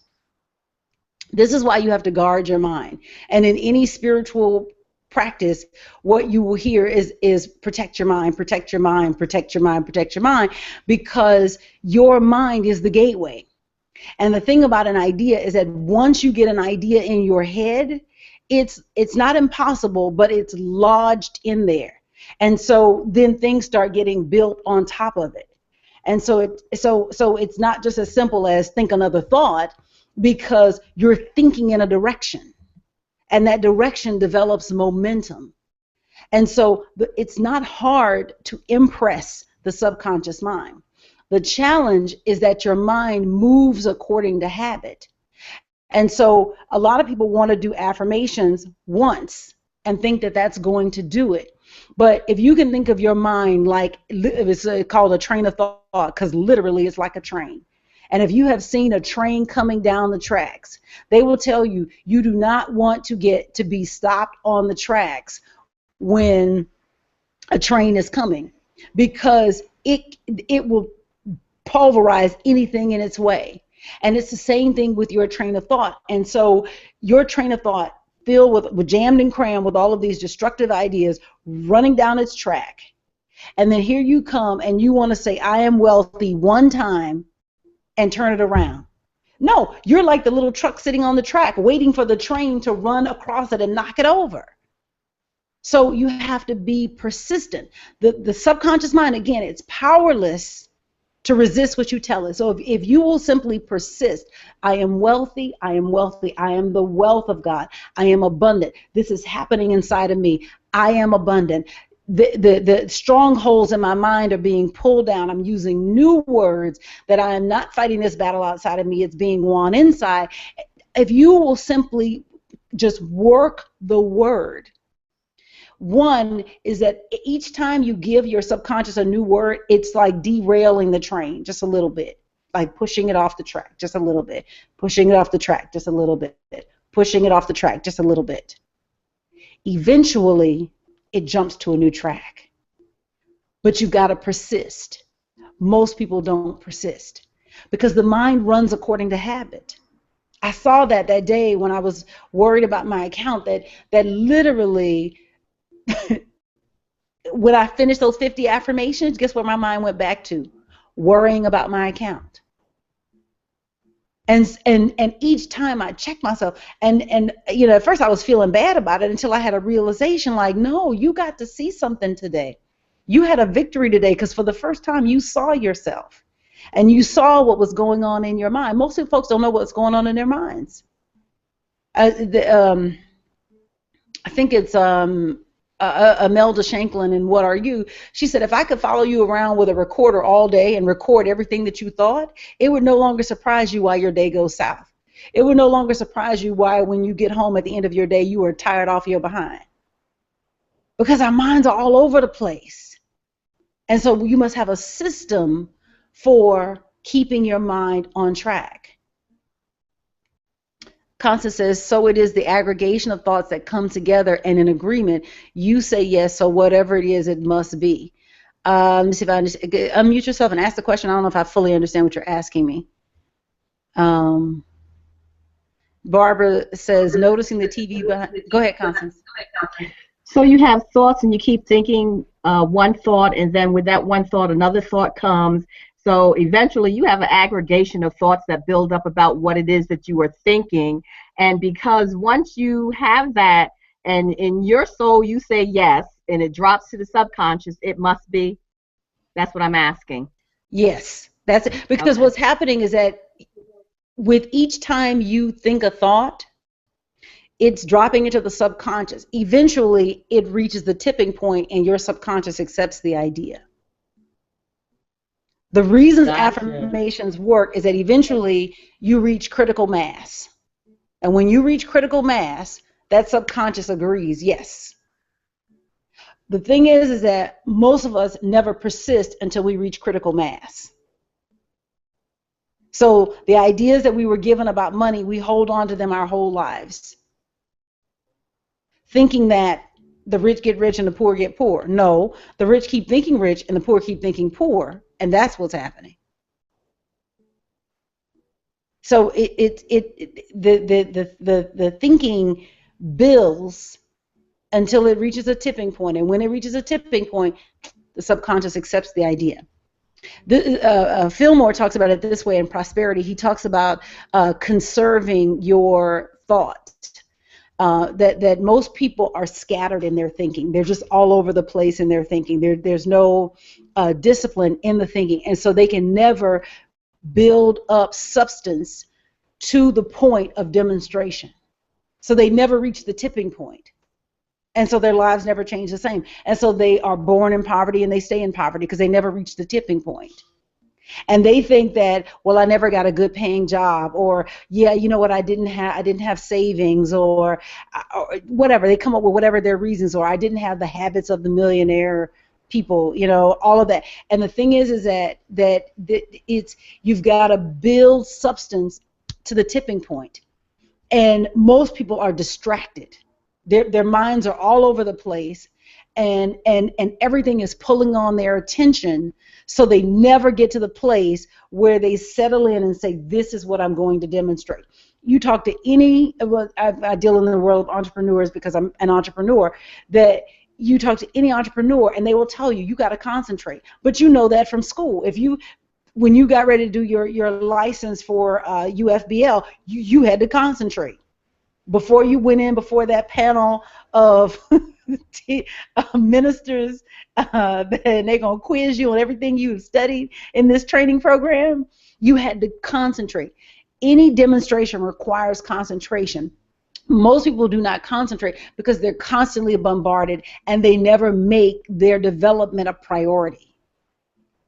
This is why you have to guard your mind. And in any spiritual practice, what you will hear is protect your mind, protect your mind, protect your mind, protect your mind, because your mind is the gateway. And the thing about an idea is that once you get an idea in your head, it's not impossible, but it's lodged in there. And so then things start getting built on top of it. And so it's not just as simple as think another thought, because you're thinking in a direction, and that direction develops momentum. And so it's not hard to impress the subconscious mind. The challenge is that your mind moves according to habit. And so a lot of people want to do affirmations once and think that that's going to do it. But if you can think of your mind like it's called a train of thought, because literally it's like a train. And if you have seen a train coming down the tracks, they will tell you you do not want to get to be stopped on the tracks when a train is coming, because it will pulverize anything in its way. And it's the same thing with your train of thought. And so your train of thought filled with jammed and crammed with all of these destructive ideas running down its track. And then here you come and you want to say, I am wealthy one time and turn it around. No, you're like the little truck sitting on the track waiting for the train to run across it and knock it over. So you have to be persistent. The subconscious mind, again, it's powerless to resist what you tell it. So if you will simply persist, I am wealthy, I am wealthy, I am the wealth of God, I am abundant, this is happening inside of me, I am abundant. The strongholds in my mind are being pulled down. I'm using new words that I am not fighting this battle outside of me. It's being won inside. If you will simply just work the word, one is that each time you give your subconscious a new word, it's like derailing the train just a little bit, like pushing it off the track just a little bit, pushing it off the track just a little bit, pushing it off the track just a little bit. Eventually, it jumps to a new track. But you've got to persist. Most people don't persist because the mind runs according to habit. I saw that day when I was worried about my account, that literally when I finished those 50 affirmations, guess where my mind went back to? Worrying about my account. And each time I checked myself, and you know, at first I was feeling bad about it until I had a realization, like, no, you got to see something today. You had a victory today because for the first time you saw yourself, and you saw what was going on in your mind. Most of the folks don't know what's going on in their minds. I think it's Imelda Shanklin in What Are You? She said, if I could follow you around with a recorder all day and record everything that you thought, it would no longer surprise you why your day goes south. It would no longer surprise you why when you get home at the end of your day you are tired off your behind. Because our minds are all over the place. And so you must have a system for keeping your mind on track. Constance says, so it is the aggregation of thoughts that come together and in agreement. You say yes, so whatever it is, it must be. Let me see if I understand. Unmute yourself and ask the question. I don't know if I fully understand what you're asking me. Barbara says, noticing the TV behind. Go ahead, Constance. So you have thoughts and you keep thinking one thought, and then with that one thought, another thought comes. So eventually you have an aggregation of thoughts that build up about what it is that you are thinking. And because once you have that, and in your soul you say yes, and it drops to the subconscious, it must be. That's what I'm asking. Yes, that's it. Because what's happening is that with each time you think a thought, it's dropping into the subconscious. Eventually, it reaches the tipping point and your subconscious accepts the idea. The reasons affirmations work is that eventually you reach critical mass. And when you reach critical mass, that subconscious agrees, yes. The thing is that most of us never persist until we reach critical mass. So the ideas that we were given about money, we hold on to them our whole lives, thinking that the rich get rich and the poor get poor. No, the rich keep thinking rich and the poor keep thinking poor, and that's what's happening. So the thinking builds until it reaches a tipping point, and when it reaches a tipping point, the subconscious accepts the idea. Fillmore talks about it this way in Prosperity. He talks about conserving your thoughts. That most people are scattered in their thinking. They're just all over the place in their thinking. There's no discipline in the thinking, and so they can never build up substance to the point of demonstration. So they never reach the tipping point, and so their lives never change the same. And so they are born in poverty and they stay in poverty because they never reach the tipping point. And they think that, well, I never got a good paying job, or yeah, you know what, I didn't have savings, or whatever. They come up with whatever their reasons are. I didn't have the habits of the millionaire people, you know, all of that. And the thing is that it's, you've got to build substance to the tipping point. And most people are distracted. Their minds are all over the place, and everything is pulling on their attention, so they never get to the place where they settle in and say, this is what I'm going to demonstrate. You talk to any, I deal in the world of entrepreneurs because I'm an entrepreneur, that you talk to any entrepreneur and they will tell you, you got to concentrate. But you know that from school. When you got ready to do your license for UFBL, you had to concentrate. Before you went in before that panel of ministers, and they're going to quiz you on everything you've studied in this training program. You had to concentrate. Any demonstration requires concentration. Most people do not concentrate because they're constantly bombarded and they never make their development a priority.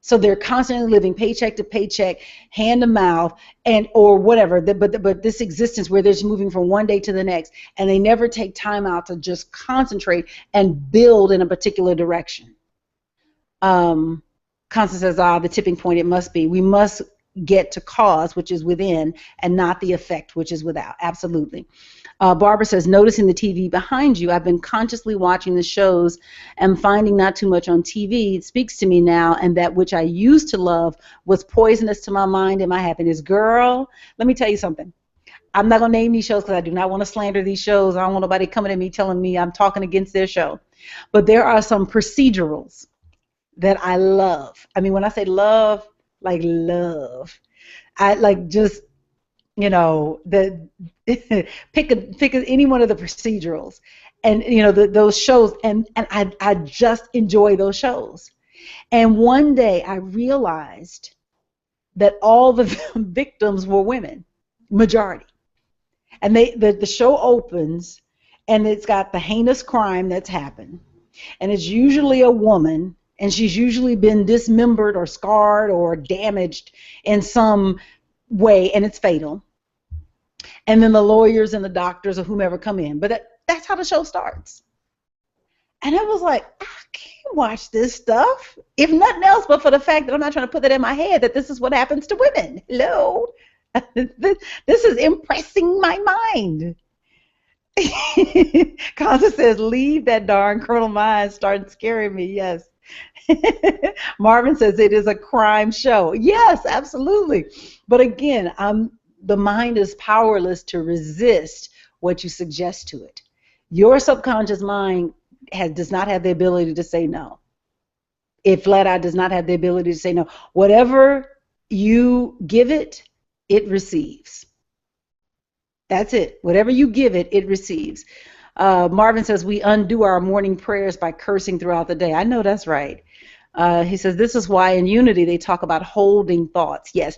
So they're constantly living paycheck to paycheck, hand to mouth, and or whatever. But this existence where they're just moving from one day to the next, and they never take time out to just concentrate and build in a particular direction. Constance says, the tipping point, it must be. We must get to cause, which is within, and not the effect, which is without. Absolutely. Barbara says, noticing the TV behind you, I've been consciously watching the shows and finding not too much on TV. It speaks to me now, and that which I used to love was poisonous to my mind and my happiness. Girl, let me tell you something. I'm not going to name these shows because I do not want to slander these shows. I don't want nobody coming at me telling me I'm talking against their show. But there are some procedurals that I love. I mean, when I say love, like love, I like just, you know, pick any one of the procedurals, and you know those shows, and I just enjoy those shows. And one day I realized that all the victims were women, majority, and the show opens, and it's got the heinous crime that's happened, and it's usually a woman, and she's usually been dismembered or scarred or damaged in some way, and it's fatal. And then the lawyers and the doctors or whomever come in. But that's how the show starts. And I was like, I can't watch this stuff, if nothing else, but for the fact that I'm not trying to put that in my head that this is what happens to women. Hello. This is impressing my mind. Constance says, leave that darn Colonel Mines starting scaring me. Yes. Marvin says it is a crime show. Yes, absolutely. But again, the mind is powerless to resist what you suggest to it. Your subconscious mind does not have the ability to say no. It flat out does not have the ability to say no. Whatever you give it, it receives. That's it. Whatever you give it, it receives. Marvin says we undo our morning prayers by cursing throughout the day. I know that's right. He says this is why in Unity they talk about holding thoughts. Yes,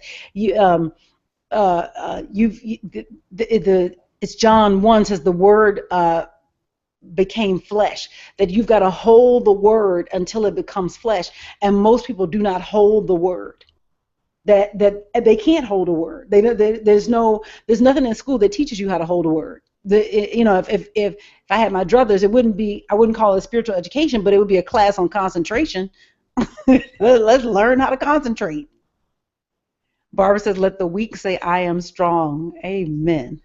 it's John 1 says the word became flesh, that you've got to hold the word until it becomes flesh, and most people do not hold the word. That they can't hold a word. There's nothing in school that teaches you how to hold a word. If I had my druthers, I wouldn't call it spiritual education, but it would be a class on concentration. Let's learn how to concentrate. Barbara says, let the weak say, I am strong. Amen.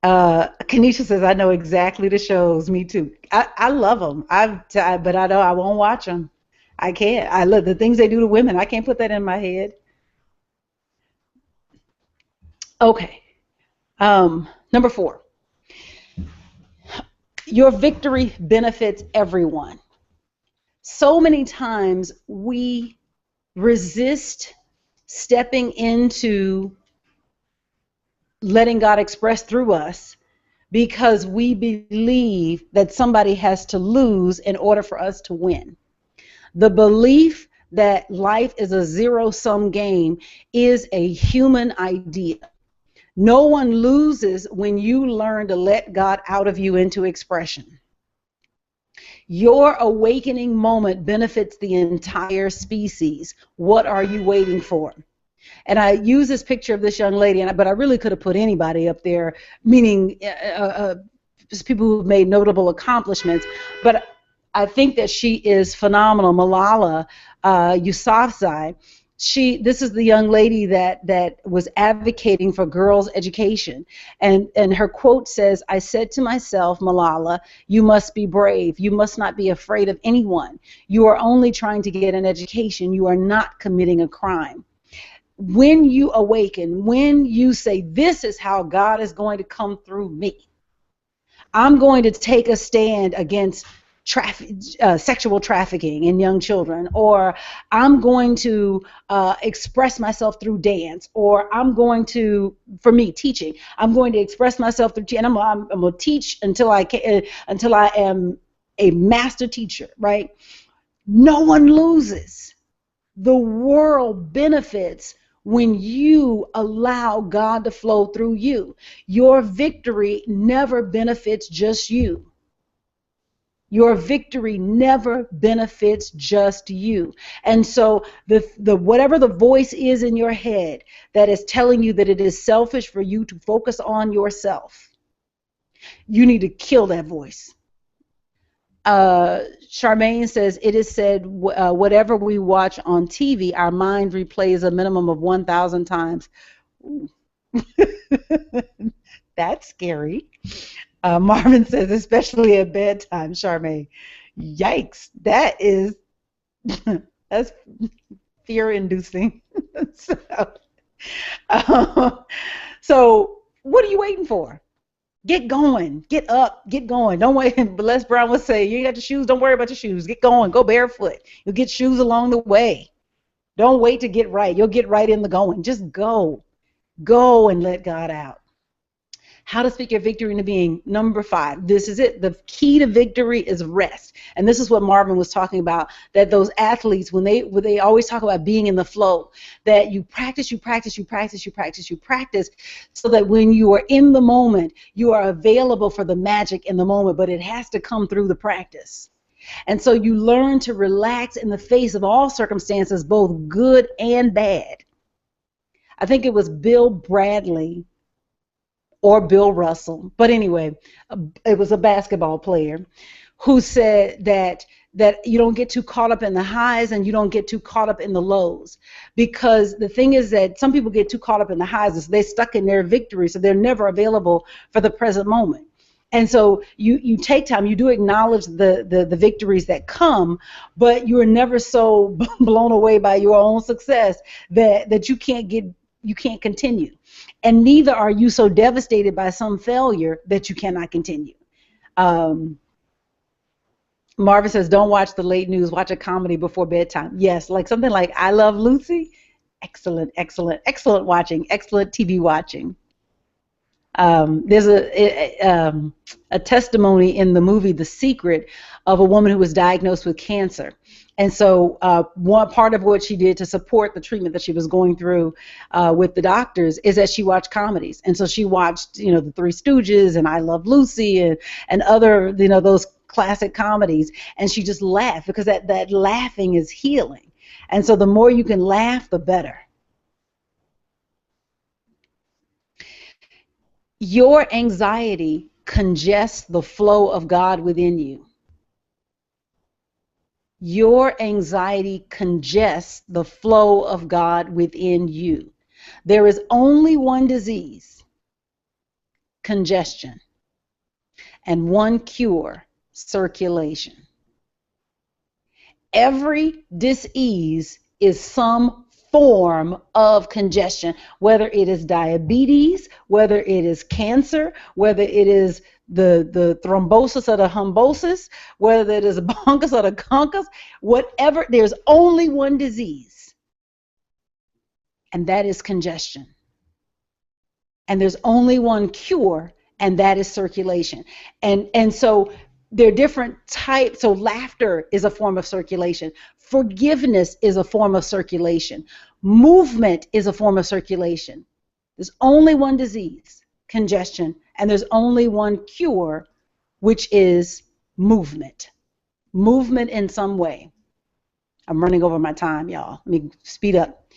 Kanisha says, I know exactly the shows. Me too. I love them. But I know I won't watch them. I can't. I love the things they do to women. I can't put that in my head. Okay. Number 4. Your victory benefits everyone. So many times we resist stepping into letting God express through us because we believe that somebody has to lose in order for us to win. The belief that life is a zero-sum game is a human idea. No one loses when you learn to let God out of you into expression. Your awakening moment benefits the entire species. What are you waiting for? And I use this picture of this young lady, but I really could have put anybody up there, meaning people who've made notable accomplishments. But I think that she is phenomenal. Malala Yousafzai. This is the young lady that was advocating for girls' education. And her quote says, I said to myself, Malala, you must be brave. You must not be afraid of anyone. You are only trying to get an education. You are not committing a crime. When you awaken, when you say, this is how God is going to come through me, I'm going to take a stand against sexual trafficking in young children, or I'm going to express myself through dance, or I'm going to, for me, teaching, I'm going to express myself through, and I'm going to teach until until I am a master teacher, right? No one loses. The world benefits when you allow God to flow through you. Your victory never benefits just you. Your victory never benefits just you. And so the whatever the voice is in your head that is telling you that it is selfish for you to focus on yourself, you need to kill that voice. Charmaine says, it is said, whatever we watch on TV, our mind replays a minimum of 1,000 times. That's scary. Marvin says, especially at bedtime, Charmaine. Yikes, that's fear-inducing. So what are you waiting for? Get going, get up, get going. Don't wait. Les Brown would say, you ain't got your shoes, don't worry about your shoes. Get going, go barefoot. You'll get shoes along the way. Don't wait to get right. You'll get right in the going. Just go. Go and let God out. How to speak your victory into being. Number 5. This is it. The key to victory is rest. And this is what Marvin was talking about, that those athletes, when they always talk about being in the flow, that you practice, you practice, you practice, you practice, you practice, so that when you are in the moment, you are available for the magic in the moment, but it has to come through the practice. And so you learn to relax in the face of all circumstances, both good and bad. I think it was Bill Bradley or Bill Russell, but anyway, it was a basketball player who said that you don't get too caught up in the highs and you don't get too caught up in the lows, because the thing is that some people get too caught up in the highs, so they're stuck in their victory, so they're never available for the present moment. And so you take time, you do acknowledge the victories that come, but you are never so blown away by your own success that you can't continue. And neither are you so devastated by some failure that you cannot continue. Marvin says, don't watch the late news, watch a comedy before bedtime. Yes, like something like I Love Lucy. Excellent, excellent, excellent watching, excellent TV watching. There's a testimony in the movie The Secret of a woman who was diagnosed with cancer. And so one part of what she did to support the treatment that she was going through with the doctors is that she watched comedies. And so she watched, the Three Stooges and I Love Lucy and other, those classic comedies. And she just laughed, because that laughing is healing. And so the more you can laugh, the better. Your anxiety congests the flow of God within you. Your anxiety congests the flow of God within you. There is only one disease, congestion, and one cure, circulation. Every disease is some form of congestion, whether it is diabetes, whether it is cancer, whether it is the thrombosis or the humbosis, whether it is a bronchus or the conchus, whatever, there's only one disease, and that is congestion. And there's only one cure, and that is circulation. And so there are different types. So laughter is a form of circulation. Forgiveness is a form of circulation. Movement is a form of circulation. There's only one disease, congestion, and there's only one cure, which is movement. Movement in some way. I'm running over my time, y'all. Let me speed up.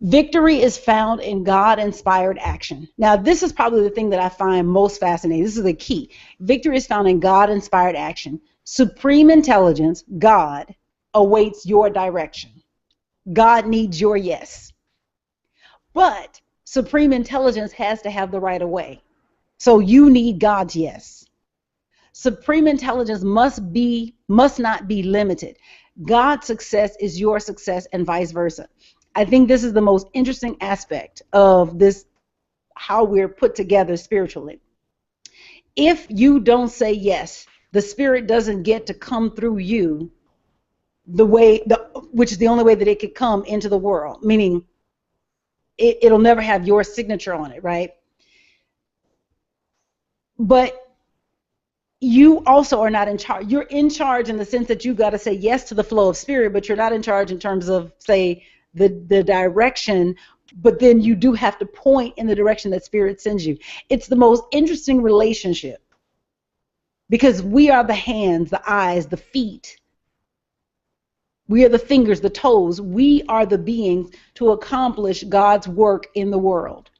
Victory is found in God-inspired action. Now, this is probably the thing that I find most fascinating. This is the key. Victory is found in God-inspired action. Supreme intelligence, God, awaits your direction. God needs your yes. But supreme intelligence has to have the right of way. So you need God's yes. Supreme intelligence must not be limited. God's success is your success, and vice versa. I think this is the most interesting aspect of this, how we're put together spiritually. If you don't say yes, the Spirit doesn't get to come through you which is the only way that it could come into the world, meaning it'll never have your signature on it, right? But you also are not in charge. You're in charge in the sense that you've got to say yes to the flow of Spirit, but you're not in charge in terms of, say, the direction, but then you do have to point in the direction that Spirit sends you. It's the most interesting relationship because we are the hands, the eyes, the feet. We are the fingers, the toes. We are the beings to accomplish God's work in the world.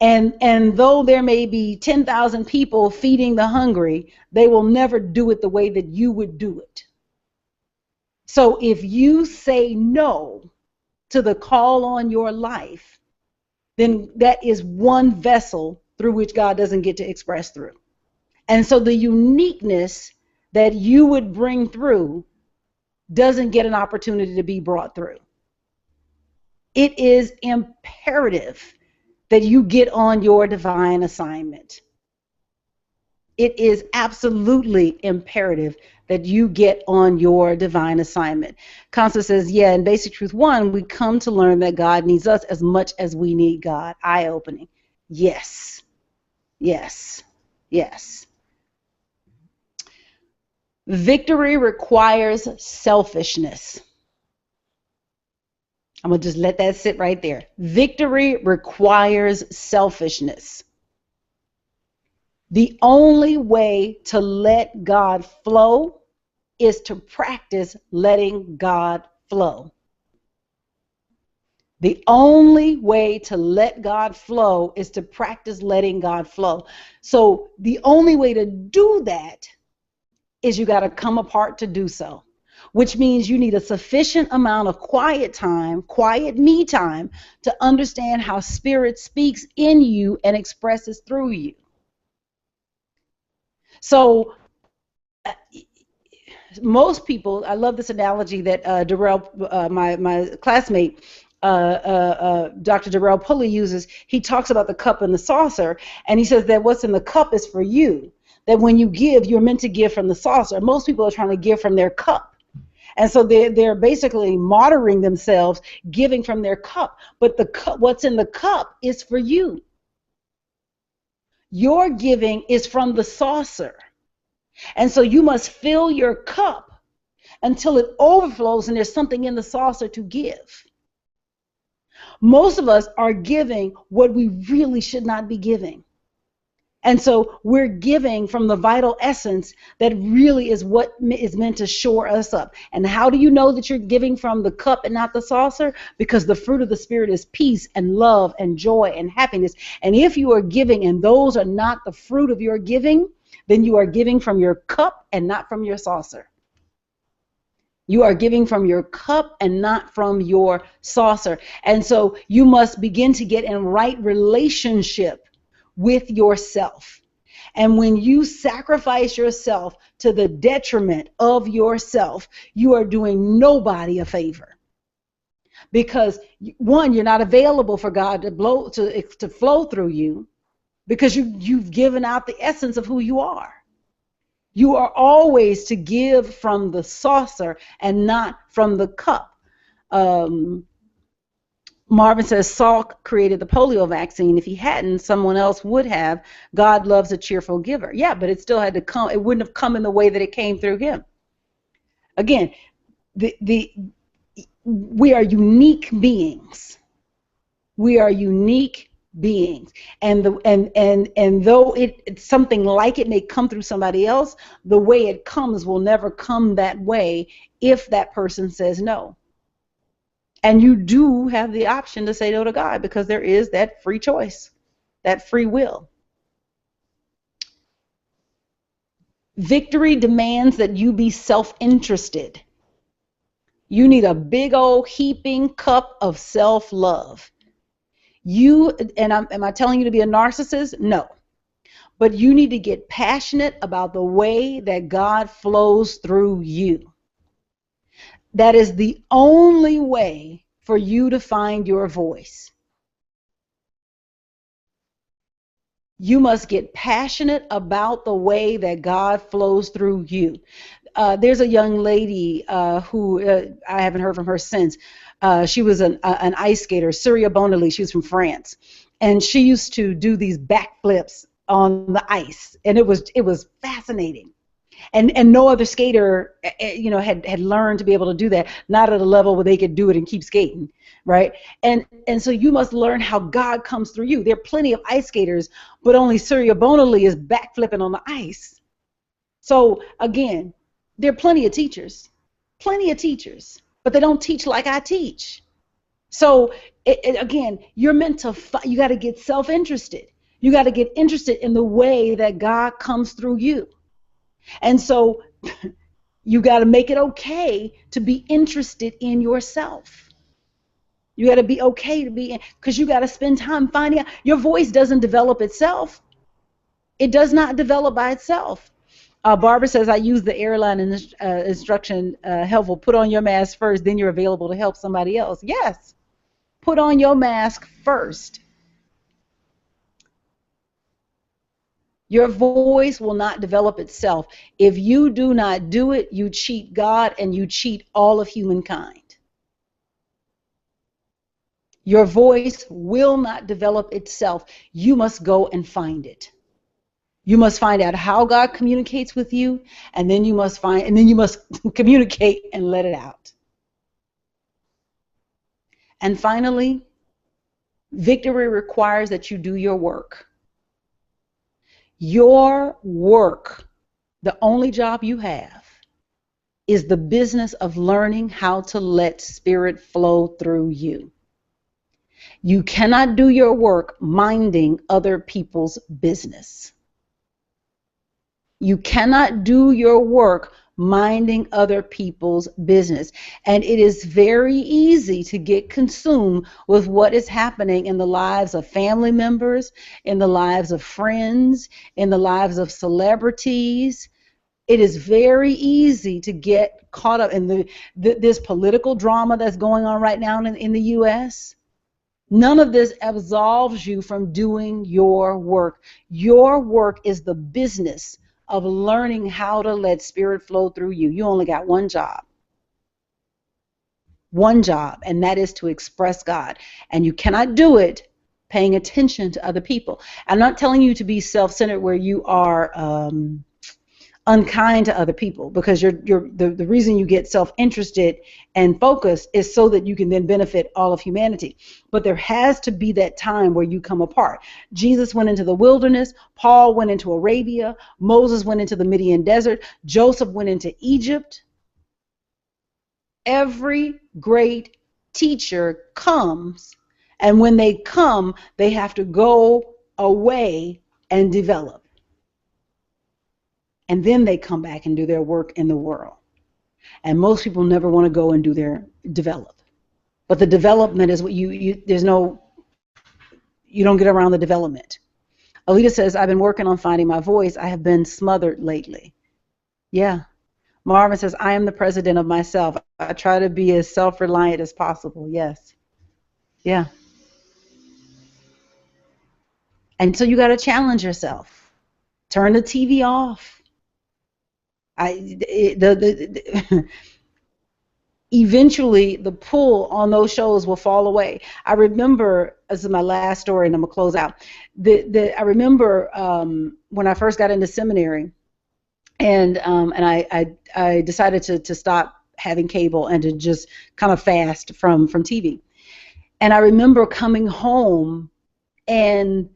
And though there may be 10,000 people feeding the hungry, they will never do it the way that you would do it. So if you say no to the call on your life, then that is one vessel through which God doesn't get to express through. And so the uniqueness that you would bring through doesn't get an opportunity to be brought through. It is imperative that you get on your divine assignment. It is absolutely imperative that you get on your divine assignment. Constance says, yeah, in Basic Truth 1, we come to learn that God needs us as much as we need God. Eye-opening. Yes. Yes. Yes. Victory requires selfishness. I'm going to just let that sit right there. Victory requires selfishness. The only way to let God flow is to practice letting God flow. The only way to let God flow is to practice letting God flow. So the only way to do that is you got to come apart to do so, which means you need a sufficient amount of quiet time, quiet me time, to understand how Spirit speaks in you and expresses through you. So most people, I love this analogy that Darrell, my classmate, Dr. Darrell Pulley uses. He talks about the cup and the saucer, and he says that what's in the cup is for you. That when you give, you're meant to give from the saucer. Most people are trying to give from their cup. And so they're basically martyring themselves, giving from their cup. But the cup, what's in the cup is for you. Your giving is from the saucer. And so you must fill your cup until it overflows and there's something in the saucer to give. Most of us are giving what we really should not be giving. And so we're giving from the vital essence that really is what is meant to shore us up. And how do you know that you're giving from the cup and not the saucer? Because the fruit of the Spirit is peace and love and joy and happiness. And if you are giving and those are not the fruit of your giving, then you are giving from your cup and not from your saucer. You are giving from your cup and not from your saucer. And so you must begin to get in right relationship with yourself. And when you sacrifice yourself to the detriment of yourself, you are doing nobody a favor. Because one, you're not available for God to flow through you because you've given out the essence of who you are. You are always to give from the saucer and not from the cup. Marvin says Salk created the polio vaccine. If he hadn't, someone else would have. God loves a cheerful giver. Yeah, but it still had to come. It wouldn't have come in the way that it came through him. Again, we are unique beings. We are unique beings. And though it's something like it may come through somebody else, the way it comes will never come that way if that person says no. And you do have the option to say no to God because there is that free choice, that free will. Victory demands that you be self-interested. You need a big old heaping cup of self-love. Am I telling you to be a narcissist? No. But you need to get passionate about the way that God flows through you. That is the only way for you to find your voice. You must get passionate about the way that God flows through you. There's a young lady who I haven't heard from her since. She was an ice skater, Surya Bonali. She was from France, and she used to do these backflips on the ice, and it was fascinating. And no other skater, had learned to be able to do that, not at a level where they could do it and keep skating, right? And so you must learn how God comes through you. There are plenty of ice skaters, but only Surya Bonali is backflipping on the ice. So again, there are plenty of teachers, but they don't teach like I teach. So again, you're meant to, you got to get self-interested. You got to get interested in the way that God comes through you. And so you got to make it okay to be interested in yourself. You got to be okay to be, because you got to spend time finding out. Your voice doesn't develop itself. It does not develop by itself. Barbara says, I use the airline instruction helpful. Put on your mask first, then you're available to help somebody else. Yes. Put on your mask first. Your voice will not develop itself. If you do not do it, you cheat God and you cheat all of humankind. Your voice will not develop itself. You must go and find it. You must find out how God communicates with you, and then you must communicate and let it out. And finally, victory requires that you do your work. Your work, the only job you have, is the business of learning how to let Spirit flow through you. You cannot do your work minding other people's business. You cannot do your work minding other people's business. And it is very easy to get consumed with what is happening in the lives of family members, in the lives of friends, in the lives of celebrities. It is very easy to get caught up in this political drama that's going on right now in the U.S. None of this absolves you from doing your work. Your work is the business of learning how to let Spirit flow through you. You only got one job, and that is to express God. And you cannot do it paying attention to other people. I'm not telling you to be self-centered where you are unkind to other people, because the reason you get self-interested and focused is so that you can then benefit all of humanity. But there has to be that time where you come apart. Jesus went into the wilderness. Paul went into Arabia. Moses went into the Midian desert. Joseph went into Egypt. Every great teacher comes, and when they come, they have to go away and develop. And then they come back and do their work in the world. And most people never want to go and do their develop. But the development is what you don't get around the development. Alita says, I've been working on finding my voice. I have been smothered lately. Yeah. Marvin says, I am the president of myself. I try to be as self-reliant as possible. Yes. Yeah. And so you got to challenge yourself. Turn the TV off. Eventually the pull on those shows will fall away. I remember, this is my last story and I'm gonna close out. I remember when I first got into seminary, and I decided to stop having cable and to just kind of fast from TV. And I remember coming home and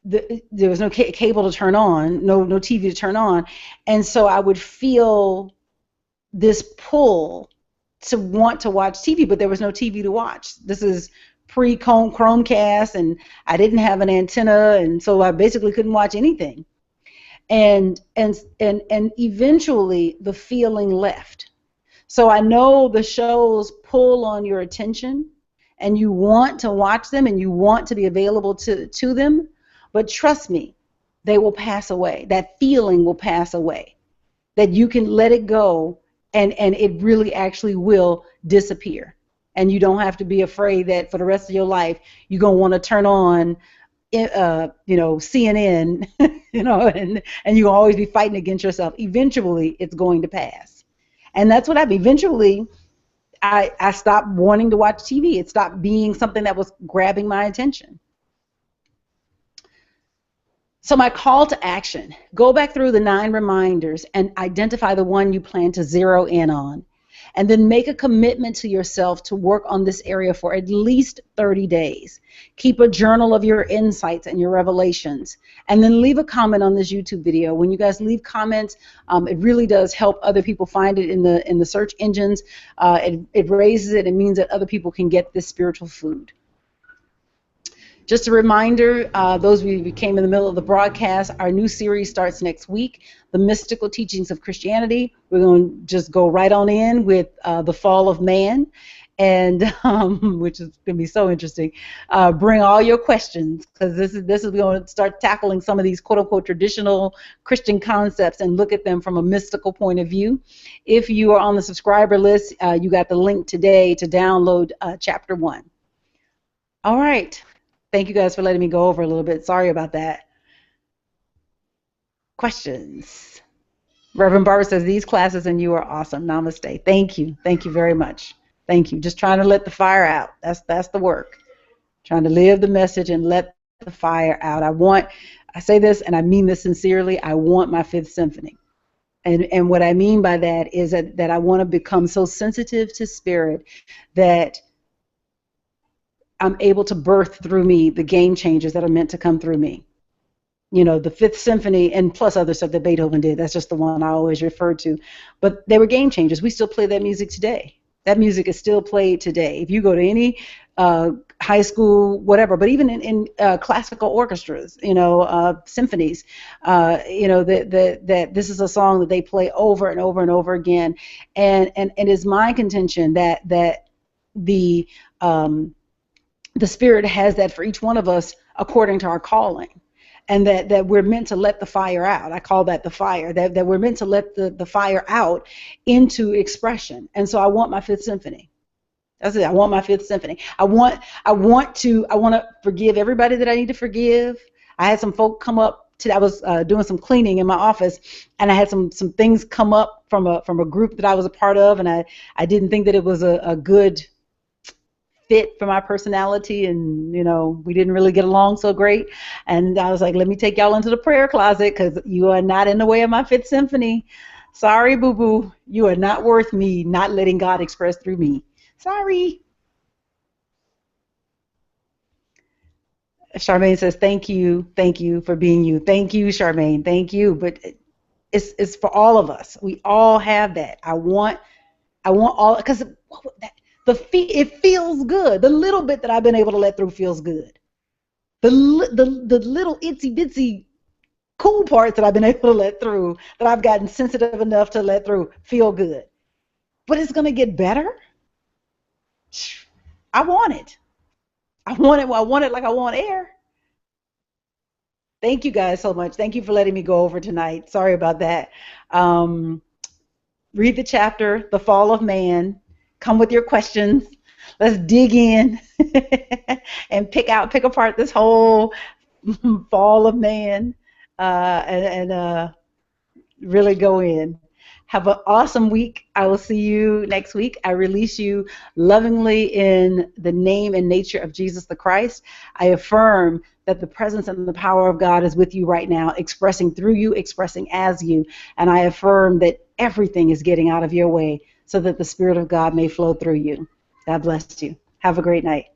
there was no cable to turn on, no TV to turn on, and so I would feel this pull to want to watch TV, but there was no TV to watch. This is pre-Chromecast, and I didn't have an antenna, and so I basically couldn't watch anything. And eventually the feeling left. So I know the shows pull on your attention, and you want to watch them, and you want to be available to them. But trust me, they will pass away. That feeling will pass away. That you can let it go, and it really actually will disappear. And you don't have to be afraid that for the rest of your life you're going to want to turn on CNN, and you always be fighting against yourself. Eventually, it's going to pass. And that's what happened. Eventually, I stopped wanting to watch TV. It stopped being something that was grabbing my attention. So my call to action, go back through the 9 reminders and identify the one you plan to zero in on. And then make a commitment to yourself to work on this area for at least 30 days. Keep a journal of your insights and your revelations. And then leave a comment on this YouTube video. When you guys leave comments, it really does help other people find it in the search engines. It raises it and means that other people can get this spiritual food. Just a reminder, those of you who came in the middle of the broadcast, our new series starts next week, The Mystical Teachings of Christianity. We're going to just go right on in with the fall of man, and which is going to be so interesting. Bring all your questions, because this is we're going to start tackling some of these quote-unquote traditional Christian concepts and look at them from a mystical point of view. If you are on the subscriber list, you got the link today to download Chapter 1. All right. Thank you guys for letting me go over a little bit. Sorry about that. Questions? Reverend Barbara says, these classes and you are awesome. Namaste. Thank you. Thank you very much. Thank you. Just trying to let the fire out. That's the work. Trying to live the message and let the fire out. I say this and I mean this sincerely, I want my 5th symphony. And what I mean by that is that I want to become so sensitive to spirit that I'm able to birth through me the game changers that are meant to come through me. The 5th Symphony, and plus other stuff that Beethoven did. That's just the one I always refer to. But they were game changers. We still play that music today. That music is still played today. If you go to any high school, whatever, but even in classical orchestras, symphonies, that this is a song that they play over and over and over again. And it's my contention that the Spirit has that for each one of us according to our calling, and that we're meant to let the fire out. I call that the fire, that we're meant to let the fire out into expression. And so I want my 5th symphony. That's it. I want my 5th symphony. I want to forgive everybody that I need to forgive. I had some folk come up today. I was doing some cleaning in my office, and I had some things come up from a group that I was a part of, and I didn't think that it was a good fit for my personality, and we didn't really get along so great, and I was like, let me take y'all into the prayer closet, because you are not in the way of my 5th symphony. Sorry, boo-boo, you are not worth me not letting God express through me. Sorry. Charmaine says, thank you for being you. Thank you, Charmaine, thank you. But it's for all of us. We all have that. I want all, because it feels good. The little bit that I've been able to let through feels good. The little itsy bitsy cool parts that I've been able to let through, that I've gotten sensitive enough to let through, feel good. But it's going to get better. I want it. I want it like I want air. Thank you guys so much. Thank you for letting me go over tonight. Sorry about that. Read the chapter, The Fall of Man. Come with your questions. Let's dig in and pick apart this whole fall of man, and really go in. Have an awesome week. I will see you next week. I release you lovingly in the name and nature of Jesus the Christ. I affirm that the presence and the power of God is with you right now, expressing through you, expressing as you. And I affirm that everything is getting out of your way so that the Spirit of God may flow through you. God bless you. Have a great night.